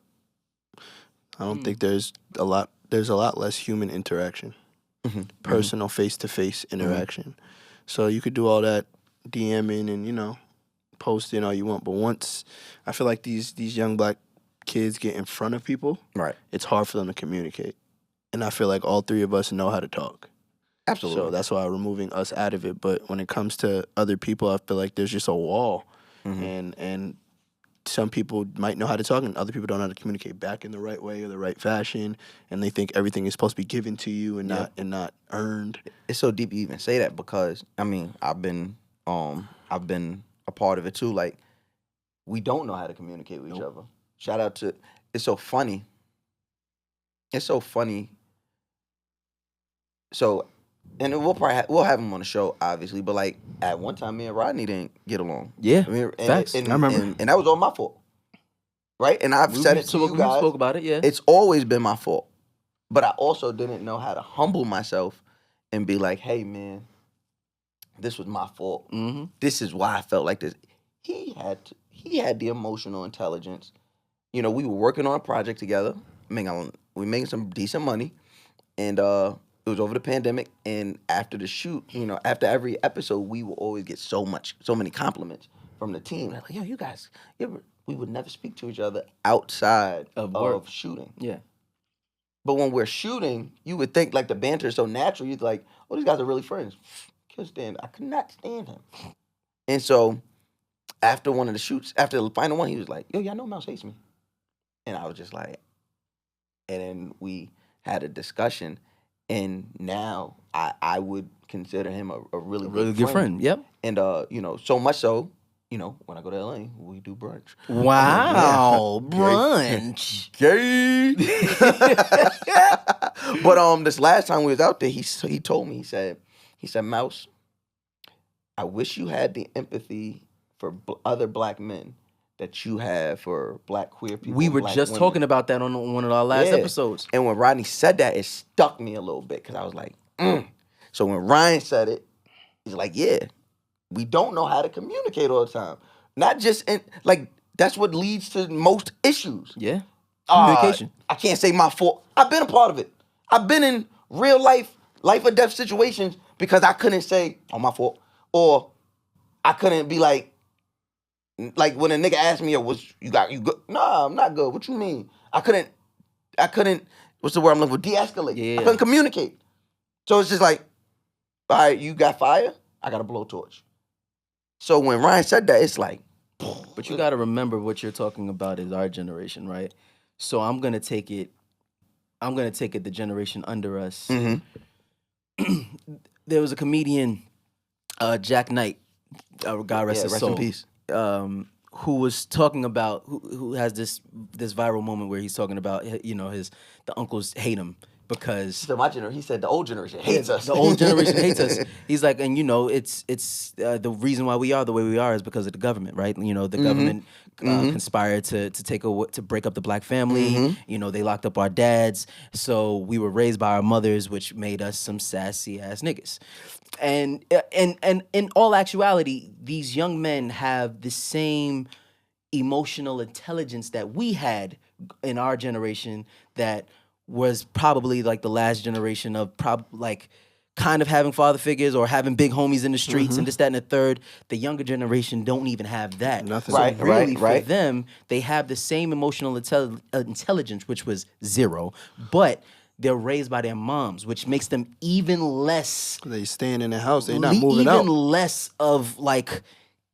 Speaker 4: I don't think there's a lot less human interaction, personal face-to-face interaction. So you could do all that DMing and, posting all you want. But once I feel like these young black kids get in front of people,
Speaker 6: Right.
Speaker 4: it's hard for them to communicate. And I feel like all three of us know how to talk.
Speaker 6: Absolutely.
Speaker 4: So that's why removing us out of it. But when it comes to other people, I feel like there's just a wall. And some people might know how to talk and other people don't know how to communicate back in the right way or the right fashion. And they think everything is supposed to be given to you and not earned.
Speaker 6: It's so deep you even say that because I've been a part of it too. Like, we don't know how to communicate with each other. Shout out to, it's so funny. So And we'll have him on the show, obviously. But like at one time, me and Rodney didn't get along.
Speaker 7: Yeah,
Speaker 6: I mean,
Speaker 7: facts.
Speaker 4: I remember.
Speaker 6: and that was all my fault, right? And I've said it to you guys.
Speaker 7: We spoke about it. Yeah,
Speaker 6: It's always been my fault. But I also didn't know how to humble myself and be like, hey, man, this was my fault.
Speaker 7: Mm-hmm.
Speaker 6: This is why I felt like this. He had the emotional intelligence. You know, we were working on a project together. We were making some decent money. And it was over the pandemic. And after the shoot, you know, after every episode, we would always get so many compliments from the team. They're like, yo, you guys, we would never speak to each other outside of shooting.
Speaker 7: Yeah.
Speaker 6: But when we're shooting, you would think like the banter is so natural. You'd like, oh, these guys are really friends. I could not stand him. And so after one of the shoots, after the final one, he was like, yo, y'all know Mouse hates me. And I was just like, and then we had a discussion. And now I would consider him a really good friend.
Speaker 7: Yep.
Speaker 6: And, you know, so much so, you know, when I go to LA, we do brunch.
Speaker 7: Wow, brunch.
Speaker 6: Gay. But this last time we was out there, he told me, he said, Mouse, I wish you had the empathy for other black men that you have for black queer people.
Speaker 7: We were
Speaker 6: black
Speaker 7: just
Speaker 6: women.
Speaker 7: talking about that on one of our last episodes.
Speaker 6: And when Rodney said that, it stuck me a little bit because I was like, So when Ryan said it, he's like, yeah, we don't know how to communicate all the time. Not just that's what leads to most issues.
Speaker 7: Yeah. Communication.
Speaker 6: I can't say my fault. I've been a part of it. I've been in real life or death situations because I couldn't say, oh, my fault. Or I couldn't be like when a nigga asked me, you good? Nah, I'm not good. What you mean? I couldn't, what's the word I'm looking for? De-escalate.
Speaker 7: Yeah.
Speaker 6: I couldn't communicate. So it's just like, all right, you got fire? I got a blowtorch. So when Ryan said that, it's like.
Speaker 7: But you got to remember what you're talking about is our generation, right? So I'm going to take it the generation under us.
Speaker 6: Mm-hmm.
Speaker 7: There was a comedian, Jack Knight, God rest his soul.
Speaker 6: In peace.
Speaker 7: Who was talking about, who has this viral moment where he's talking about, you know, the uncles hate him because
Speaker 6: So he said the old generation hates us.
Speaker 7: the old generation hates us. He's like, and you know, it's the reason why we are the way we are is because of the government, right? You know, the government conspired to break up the black family. You know, they locked up our dads, so we were raised by our mothers, which made us some sassy ass niggas. And in all actuality, these young men have the same emotional intelligence that we had in our generation that was probably like the last generation of kind of having father figures or having big homies in the streets and this, that, and the third. The younger generation don't even have that.
Speaker 4: Nothing.
Speaker 7: So
Speaker 6: Right,
Speaker 7: really,
Speaker 6: right.
Speaker 7: for them, they have the same emotional intelligence, which was zero, but they're raised by their moms, which makes them even less.
Speaker 4: They staying in the house. They not moving
Speaker 7: even
Speaker 4: out.
Speaker 7: less of like.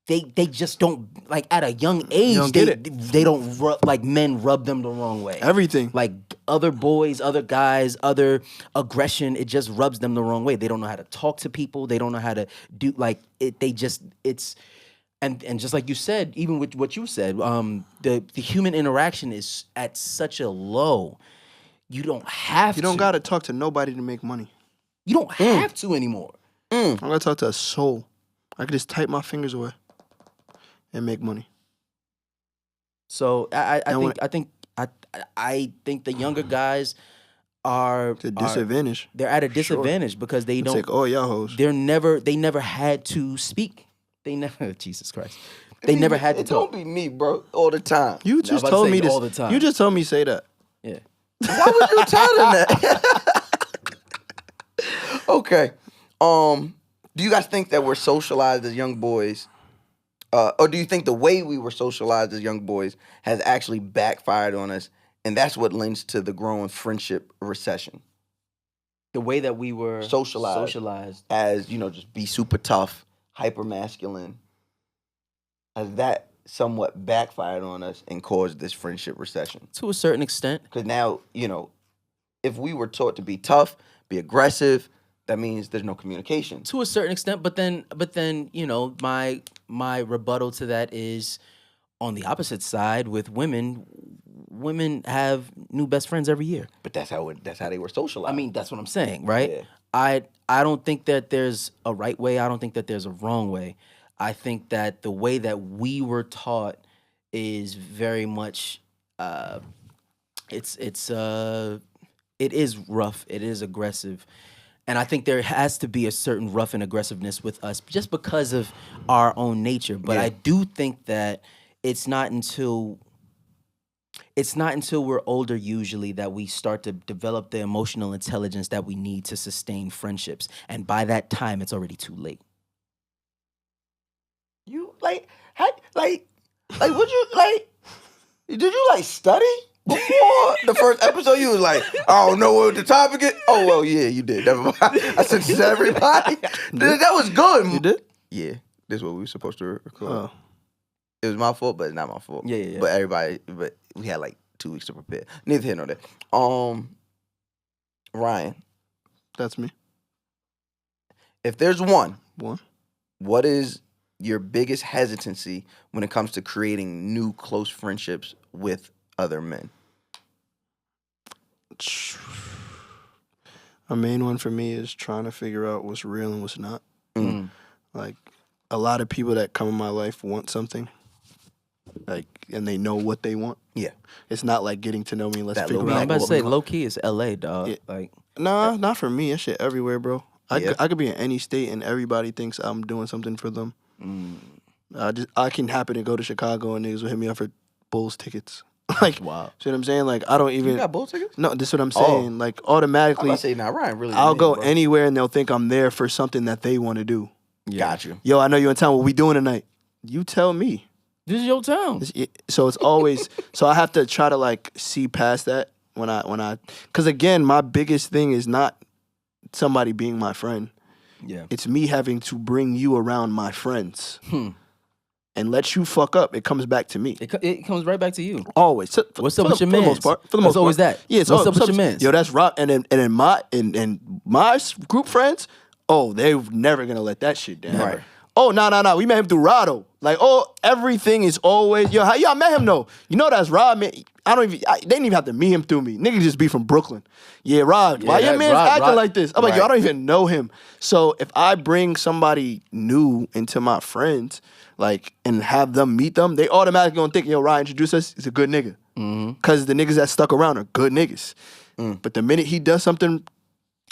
Speaker 7: They just don't, like, at a young age,
Speaker 4: don't get it.
Speaker 7: they don't men rub them the wrong way.
Speaker 4: Everything.
Speaker 7: Like other boys, other guys, other aggression, it just rubs them the wrong way. They don't know how to talk to people. They don't know how to do, like, and just like you said, even with what you said, the human interaction is at such a low. You don't have to.
Speaker 4: You don't got to talk to nobody to make money.
Speaker 7: You don't have to anymore.
Speaker 4: I'm going to talk to a soul. I could just type my fingers away and make money.
Speaker 7: So I think the younger guys are
Speaker 4: It's a disadvantage.
Speaker 7: They're at a disadvantage because they
Speaker 4: It's
Speaker 7: don't.
Speaker 4: like, oh, y'all hoes.
Speaker 7: They never had to speak. They never. Jesus Christ. They never had to
Speaker 6: It
Speaker 7: talk.
Speaker 6: don't be me, bro, all the time.
Speaker 4: You
Speaker 7: I
Speaker 4: just
Speaker 7: was about to
Speaker 4: told
Speaker 7: say
Speaker 4: me this
Speaker 7: all the time.
Speaker 4: You just told me say that.
Speaker 7: Yeah.
Speaker 6: Why would you tell them that? Okay. Do you guys think that we're socialized as young boys, or do you think the way we were socialized as young boys has actually backfired on us, and that's what lends to the growing friendship recession?
Speaker 7: The way that we were socialized.
Speaker 6: As, you know, just be super tough, hyper masculine, has that somewhat backfired on us and caused this friendship recession?
Speaker 7: To a certain extent.
Speaker 6: Because now, you know, if we were taught to be tough, be aggressive, that means there's no communication.
Speaker 7: To a certain extent, but then you know, my rebuttal to that is on the opposite side with women. Women have new best friends every year.
Speaker 6: But that's how they were socialized.
Speaker 7: I mean, that's what I'm saying, right?
Speaker 6: Yeah.
Speaker 7: I don't think that there's a right way. I don't think that there's a wrong way. I think that the way that we were taught is very much it is rough. It is aggressive. And I think there has to be a certain rough and aggressiveness with us just because of our own nature. But I do think that it's not until we're older usually that we start to develop the emotional intelligence that we need to sustain friendships. And by that time, it's already too late.
Speaker 6: You would you did you study before the first episode? You was like, I don't know what the topic is. Oh well, yeah, you did. Never mind. I sent it to everybody. That was good.
Speaker 4: You did?
Speaker 6: Yeah, this is what we were supposed to record. It was my fault, but it's not my fault.
Speaker 7: Yeah.
Speaker 6: But we had 2 weeks to prepare. Neither here nor there. Ryan,
Speaker 4: That's me.
Speaker 6: if there's one,
Speaker 4: One.
Speaker 6: what is your biggest hesitancy when it comes to creating new close friendships with other men?
Speaker 4: A main one for me is trying to figure out what's real and what's not.
Speaker 7: Mm.
Speaker 4: Like, a lot of people that come in my life want something, and they know what they want.
Speaker 6: Yeah.
Speaker 4: It's not like getting to know me. Let's
Speaker 6: That
Speaker 4: figure
Speaker 6: little
Speaker 4: out.
Speaker 7: I'm about to
Speaker 4: what
Speaker 7: say,
Speaker 4: we want.
Speaker 7: low key is LA, dog.
Speaker 4: Yeah. Nah, not for me. That shit everywhere, bro.
Speaker 6: Yeah.
Speaker 4: I could be in any state and everybody thinks I'm doing something for them. I can happen to go to Chicago and niggas will hit me up for Bulls tickets.
Speaker 7: Wow.
Speaker 4: See what I'm saying? I don't even.
Speaker 6: You got Bull tickets?
Speaker 4: No, this is what I'm
Speaker 6: Oh.
Speaker 4: saying.
Speaker 6: I'm
Speaker 4: Automatically,
Speaker 6: about to say, now Ryan really.
Speaker 4: I'll
Speaker 6: the
Speaker 4: go
Speaker 6: man, bro.
Speaker 4: anywhere and they'll think I'm there for something that they want to do.
Speaker 6: Got you.
Speaker 4: Yo, I know you in town. What we doing tonight? You tell me.
Speaker 7: This is your town.
Speaker 4: So it's always. So I have to try to see past that when I. Because again, my biggest thing is not somebody being my friend.
Speaker 7: Yeah.
Speaker 4: It's me having to bring you around my friends. And let you fuck up. It comes back to me.
Speaker 7: It comes right back to you.
Speaker 4: Always.
Speaker 7: What's up with your
Speaker 4: For the
Speaker 7: mans?
Speaker 4: most part. For the
Speaker 7: It's
Speaker 4: most
Speaker 7: always
Speaker 4: part.
Speaker 7: that.
Speaker 4: Yeah. It's
Speaker 7: What's up
Speaker 4: always-
Speaker 7: with your mans?
Speaker 4: Yo, that's rock. And in my group friends, they're never gonna let that shit down.
Speaker 6: Right.
Speaker 4: Oh, no. We met him through Rado. Everything is always, yo, how y'all met him though? You know that's Rod, man. They didn't even have to meet him through me. Nigga just be from Brooklyn. Yeah, Rod, why your man's acting like this? I'm like, yo, I don't even know him. So if I bring somebody new into my friends, and have them meet them, they automatically gonna think, yo, Ryan introduce us, he's a good nigga. Because the niggas that stuck around are good niggas. But the minute he does something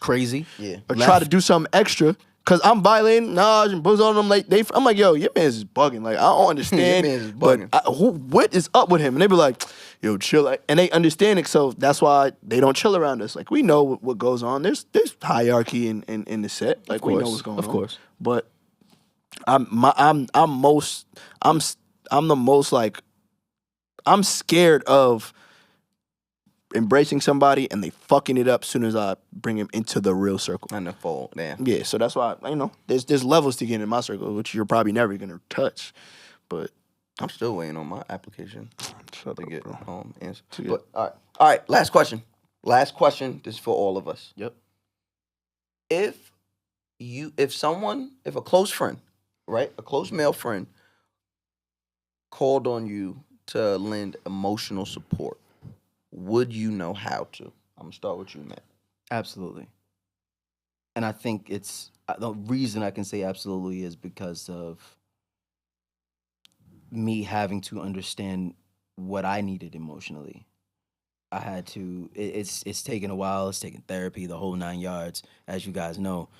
Speaker 7: Crazy.
Speaker 6: Yeah.
Speaker 4: or try to do something extra, because I'm violating Naj and buzz on them, I'm like, yo, your man's is bugging. I don't understand.
Speaker 6: Your man's is
Speaker 4: but
Speaker 6: bugging.
Speaker 4: what is up with him? And they be like, yo, chill. And they understand it, so that's why they don't chill around us. We know what goes on. There's hierarchy in the set. We know what's going on.
Speaker 7: Of course.
Speaker 4: But I'm the most I'm scared of embracing somebody and they fucking it up as soon as I bring him into the real circle.
Speaker 6: And the fold, damn.
Speaker 4: Yeah, so that's why there's levels to get in my circle, which you're probably never gonna touch. But
Speaker 6: I'm still waiting on my application
Speaker 4: shut
Speaker 6: to
Speaker 4: up,
Speaker 6: get
Speaker 4: bro.
Speaker 6: answer.
Speaker 4: To get-
Speaker 6: But all right. Last question. This is for all of us.
Speaker 7: Yep.
Speaker 6: If a close friend, right, a close male friend, called on you to lend emotional support, would you know how to? I'm gonna start with you, Matt.
Speaker 7: Absolutely. And I think the reason I can say absolutely is because of me having to understand what I needed emotionally. I had to. It's taken a while. It's taken therapy, the whole 9 yards, as you guys know.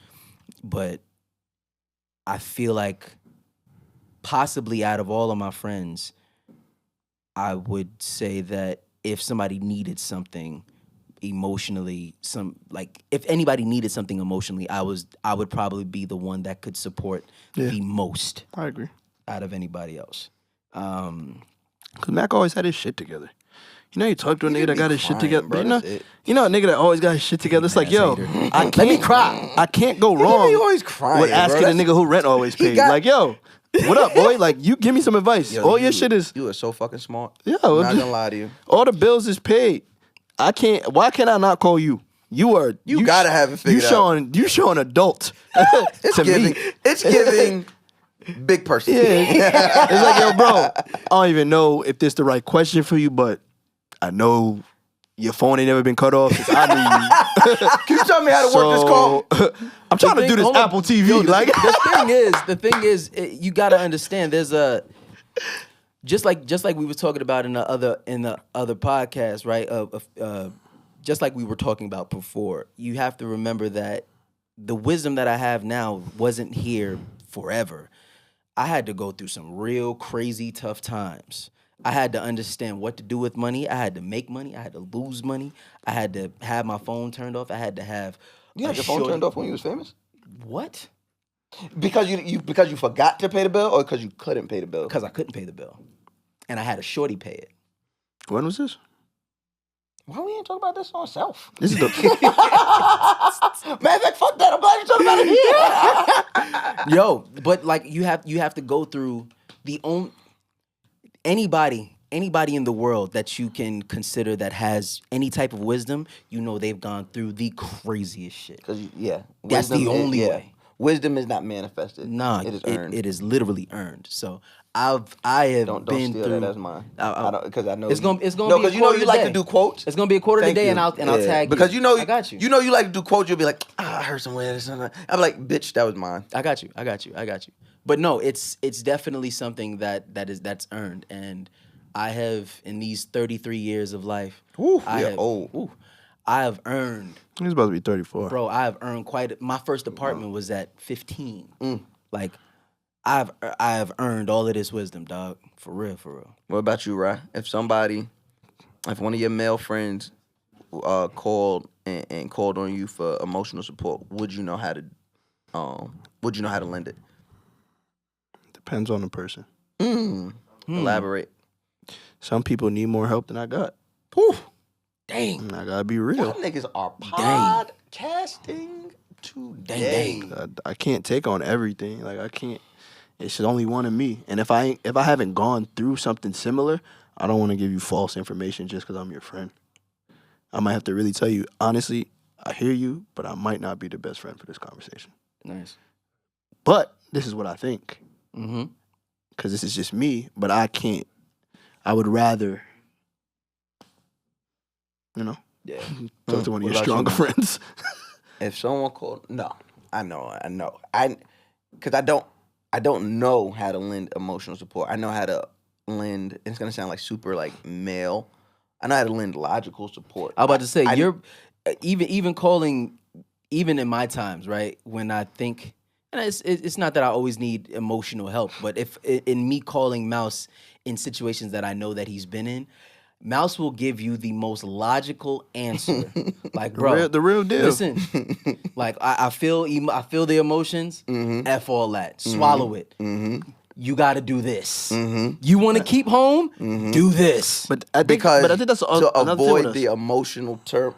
Speaker 7: But I feel like possibly out of all of my friends, I would say that if somebody needed something emotionally, if anybody needed something emotionally, I would probably be the one that could support the most
Speaker 4: I agree.
Speaker 7: out of anybody else.
Speaker 4: Cause Mac always had his shit together. You talk to a nigga that
Speaker 6: be
Speaker 4: got his shit
Speaker 6: crying,
Speaker 4: together.
Speaker 6: bro.
Speaker 4: But
Speaker 6: That's it.
Speaker 4: you know a nigga that always got his shit together. It's like, yo,
Speaker 7: hater.
Speaker 4: I can't cry. I can't go wrong.
Speaker 6: You always crying,
Speaker 4: with asking
Speaker 6: bro.
Speaker 4: a nigga who rent always paid.
Speaker 6: got-
Speaker 4: Yo, what up, boy? You give me some advice.
Speaker 6: Yo,
Speaker 4: All your shit is.
Speaker 6: You are so fucking smart.
Speaker 4: Yo,
Speaker 6: I'm not gonna lie to you.
Speaker 4: All the bills is paid. I can't. Why can't I not call you? You
Speaker 6: gotta have it figured out.
Speaker 4: You showing adult.
Speaker 6: It's
Speaker 4: to
Speaker 6: giving.
Speaker 4: me.
Speaker 6: It's giving. Big person.
Speaker 4: Yeah. It's like, yo, bro, I don't even know if this the right question for you, but I know Your phone ain't never been cut off since I knew you.
Speaker 6: Can you tell me how to work this call?
Speaker 4: I'm trying to do this
Speaker 7: hold on.
Speaker 4: Apple TV.
Speaker 7: Yo,
Speaker 4: like
Speaker 7: the thing is, you gotta understand. There's a just like we were talking about in the other podcast, right? Just like we were talking about before. You have to remember that the wisdom that I have now wasn't here forever. I had to go through some real crazy tough times. I had to understand what to do with money. I had to make money. I had to lose money. I had to have my phone turned off. I had to have.
Speaker 6: You had your phone turned off when you was famous?
Speaker 7: What?
Speaker 6: Because you forgot to pay the bill, or because you couldn't pay the bill?
Speaker 7: Because I couldn't pay the bill, and I had a shorty pay it.
Speaker 4: when was this?
Speaker 6: Why we ain't talking about this on self?
Speaker 4: This is the
Speaker 6: Matter of fact, fuck that. I'm glad you talking about it here.
Speaker 7: Yo, but like you have to go through anybody in the world that you can consider that has any type of wisdom, you know they've gone through the craziest shit.
Speaker 6: Because
Speaker 7: That's the only way.
Speaker 6: Wisdom is not manifested.
Speaker 7: Nah,
Speaker 6: it is earned.
Speaker 7: It is literally earned. So I have
Speaker 6: Don't
Speaker 7: been
Speaker 6: steal
Speaker 7: through.
Speaker 6: that as mine. Because I know
Speaker 7: It's gonna
Speaker 6: no,
Speaker 7: be a
Speaker 6: because you know
Speaker 7: quarter
Speaker 6: you
Speaker 7: of
Speaker 6: like
Speaker 7: the
Speaker 6: to
Speaker 7: day.
Speaker 6: do quotes.
Speaker 7: It's gonna be a quarter of the
Speaker 6: Thank
Speaker 7: day,
Speaker 6: you.
Speaker 7: and I'll tag
Speaker 6: because
Speaker 7: you.
Speaker 6: you
Speaker 7: I got you.
Speaker 6: You know you like to do quotes. You'll be like, I heard somewhere this and that. I'm like, bitch, that was mine.
Speaker 7: I got you. But no, it's definitely something that's earned, and I have in these 33 years of life. I have earned.
Speaker 4: He's about to be 34.
Speaker 7: Bro, I have earned my first apartment was at 15. Like, I have earned all of this wisdom, dog. For real.
Speaker 6: What about you, Rye? If one of your male friends called and called on you for emotional support, would you know how to lend it?
Speaker 4: Depends on the person.
Speaker 6: Elaborate.
Speaker 4: Some people need more help than I got.
Speaker 6: Whew.
Speaker 7: Dang.
Speaker 4: And I gotta be real.
Speaker 6: Y'all niggas are podcasting today.
Speaker 4: I can't take on everything. Like I can't. It's only one of me. And if I haven't gone through something similar, I don't want to give you false information just because I'm your friend. I might have to really tell you honestly. I hear you, but I might not be the best friend for this conversation.
Speaker 7: Nice.
Speaker 4: But this is what I think.
Speaker 7: Mm-hmm.
Speaker 4: Because this is just me. But I can't. I would rather.
Speaker 7: Yeah.
Speaker 4: Talk to one of your
Speaker 6: What about
Speaker 4: stronger
Speaker 6: you,
Speaker 4: friends.
Speaker 6: If someone called, no, I know, because I don't know how to lend emotional support. I know how to lend. It's gonna sound like super like male. I know how to lend logical support.
Speaker 7: I was about to say you're even calling, even in my times, right? When I think, and it's not that I always need emotional help, but if in me calling Mouse in situations that I know that he's been in, Mouse will give you the most logical answer. Like, bro,
Speaker 4: the real deal.
Speaker 7: Listen, like I feel the emotions. F all that. Swallow it. You got to do this. You want to keep home? Do this.
Speaker 4: But I think that's
Speaker 6: to
Speaker 4: another thing with
Speaker 6: avoid
Speaker 4: us.
Speaker 6: the emotional term.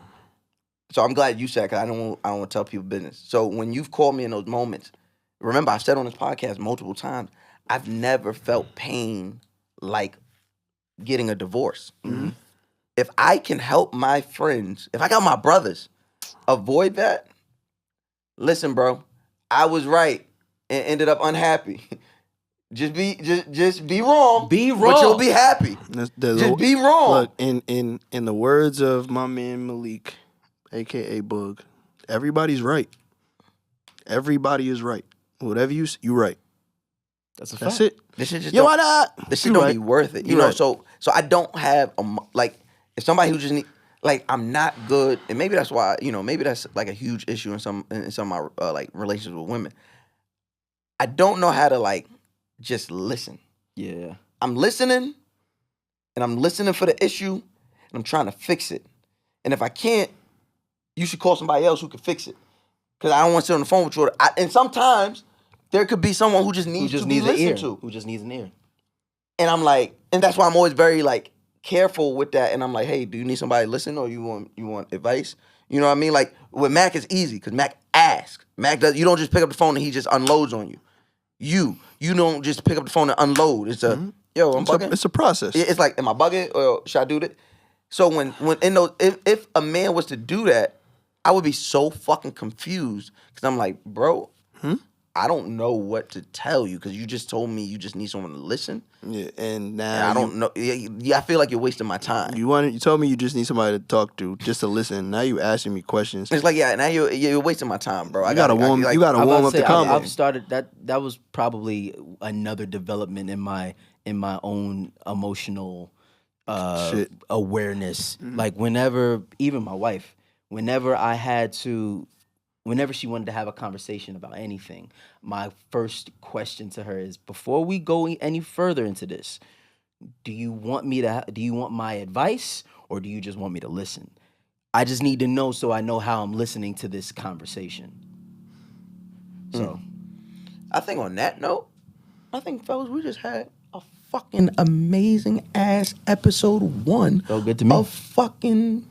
Speaker 6: So I'm glad you said, because I don't want to tell people business. So when you've called me in those moments, remember I've said on this podcast multiple times, I've never felt pain like getting a divorce. If I can help my friends, if I got my brothers avoid that, listen, bro, I was right and ended up unhappy. Just be wrong.
Speaker 7: Be wrong.
Speaker 6: But you'll be happy. Just be wrong.
Speaker 4: Look, in the words of my man Malik, aka Bug, everybody's right. Everybody is right. Whatever you right.
Speaker 7: That's
Speaker 4: That's it.
Speaker 6: This shit just
Speaker 4: Why not?
Speaker 6: This shit don't be worth it. You know, so I don't have if somebody who just need, like, I'm not good, and maybe that's why, maybe that's like a huge issue in some of my like relationships with women. I don't know how to like just listen.
Speaker 7: Yeah.
Speaker 6: I'm listening, and I'm listening for the issue, and I'm trying to fix it. And if I can't, you should call somebody else who can fix it, because I don't want to sit on the phone with you. And sometimes there could be someone who just needs to be listened to.
Speaker 7: Who just needs an ear.
Speaker 6: And I'm like, and that's why I'm always very like careful with that. And I'm like, hey, do you need somebody to listen, or you want advice? You know what I mean? Like with Mac, it's easy because Mac asks. Mac does. You don't just pick up the phone and he just unloads on you. You don't just pick up the phone and unload. It's I'm bugging.
Speaker 4: It's a process.
Speaker 6: It's like, am I bugging, or should I do that? So when in those, if a man was to do that, I would be so fucking confused, because I'm like, bro, I don't know what to tell you because you just told me you just need someone to listen.
Speaker 4: Yeah, and
Speaker 6: And
Speaker 4: now
Speaker 6: I don't know. Yeah, I feel like you're wasting my time.
Speaker 4: You told me you just need somebody to talk to, just to listen. Now you asking me questions.
Speaker 6: It's like, yeah, now you're wasting my time, bro.
Speaker 4: You gotta warm up the combo.
Speaker 7: I've started that was probably another development in my own emotional awareness. Like whenever, even my wife, whenever she wanted to have a conversation about anything, my first question to her is, before we go any further into this, do you want my advice or do you just want me to listen? I just need to know so I know how I'm listening to this conversation. So,
Speaker 6: I think on that note, fellas, we just had a fucking amazing ass episode 1
Speaker 7: Felt good to me.
Speaker 6: of fucking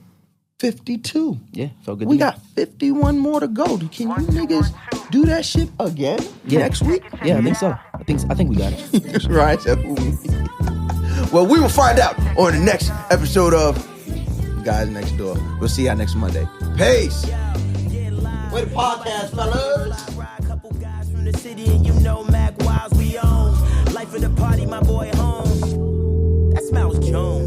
Speaker 6: 52.
Speaker 7: Yeah, felt good
Speaker 6: We
Speaker 7: to me.
Speaker 6: got 51 more to go. Can you niggas do that shit again next week?
Speaker 7: Yeah, I think so. I think we got it.
Speaker 6: Right. Well, we will find out on the next episode of Guys Next Door. We'll see y'all next Monday. Peace. Way the podcast, fellas.
Speaker 3: Couple guys from the city and you know Mac Wiles we own. Life of the party, my boy home. That smells Jones.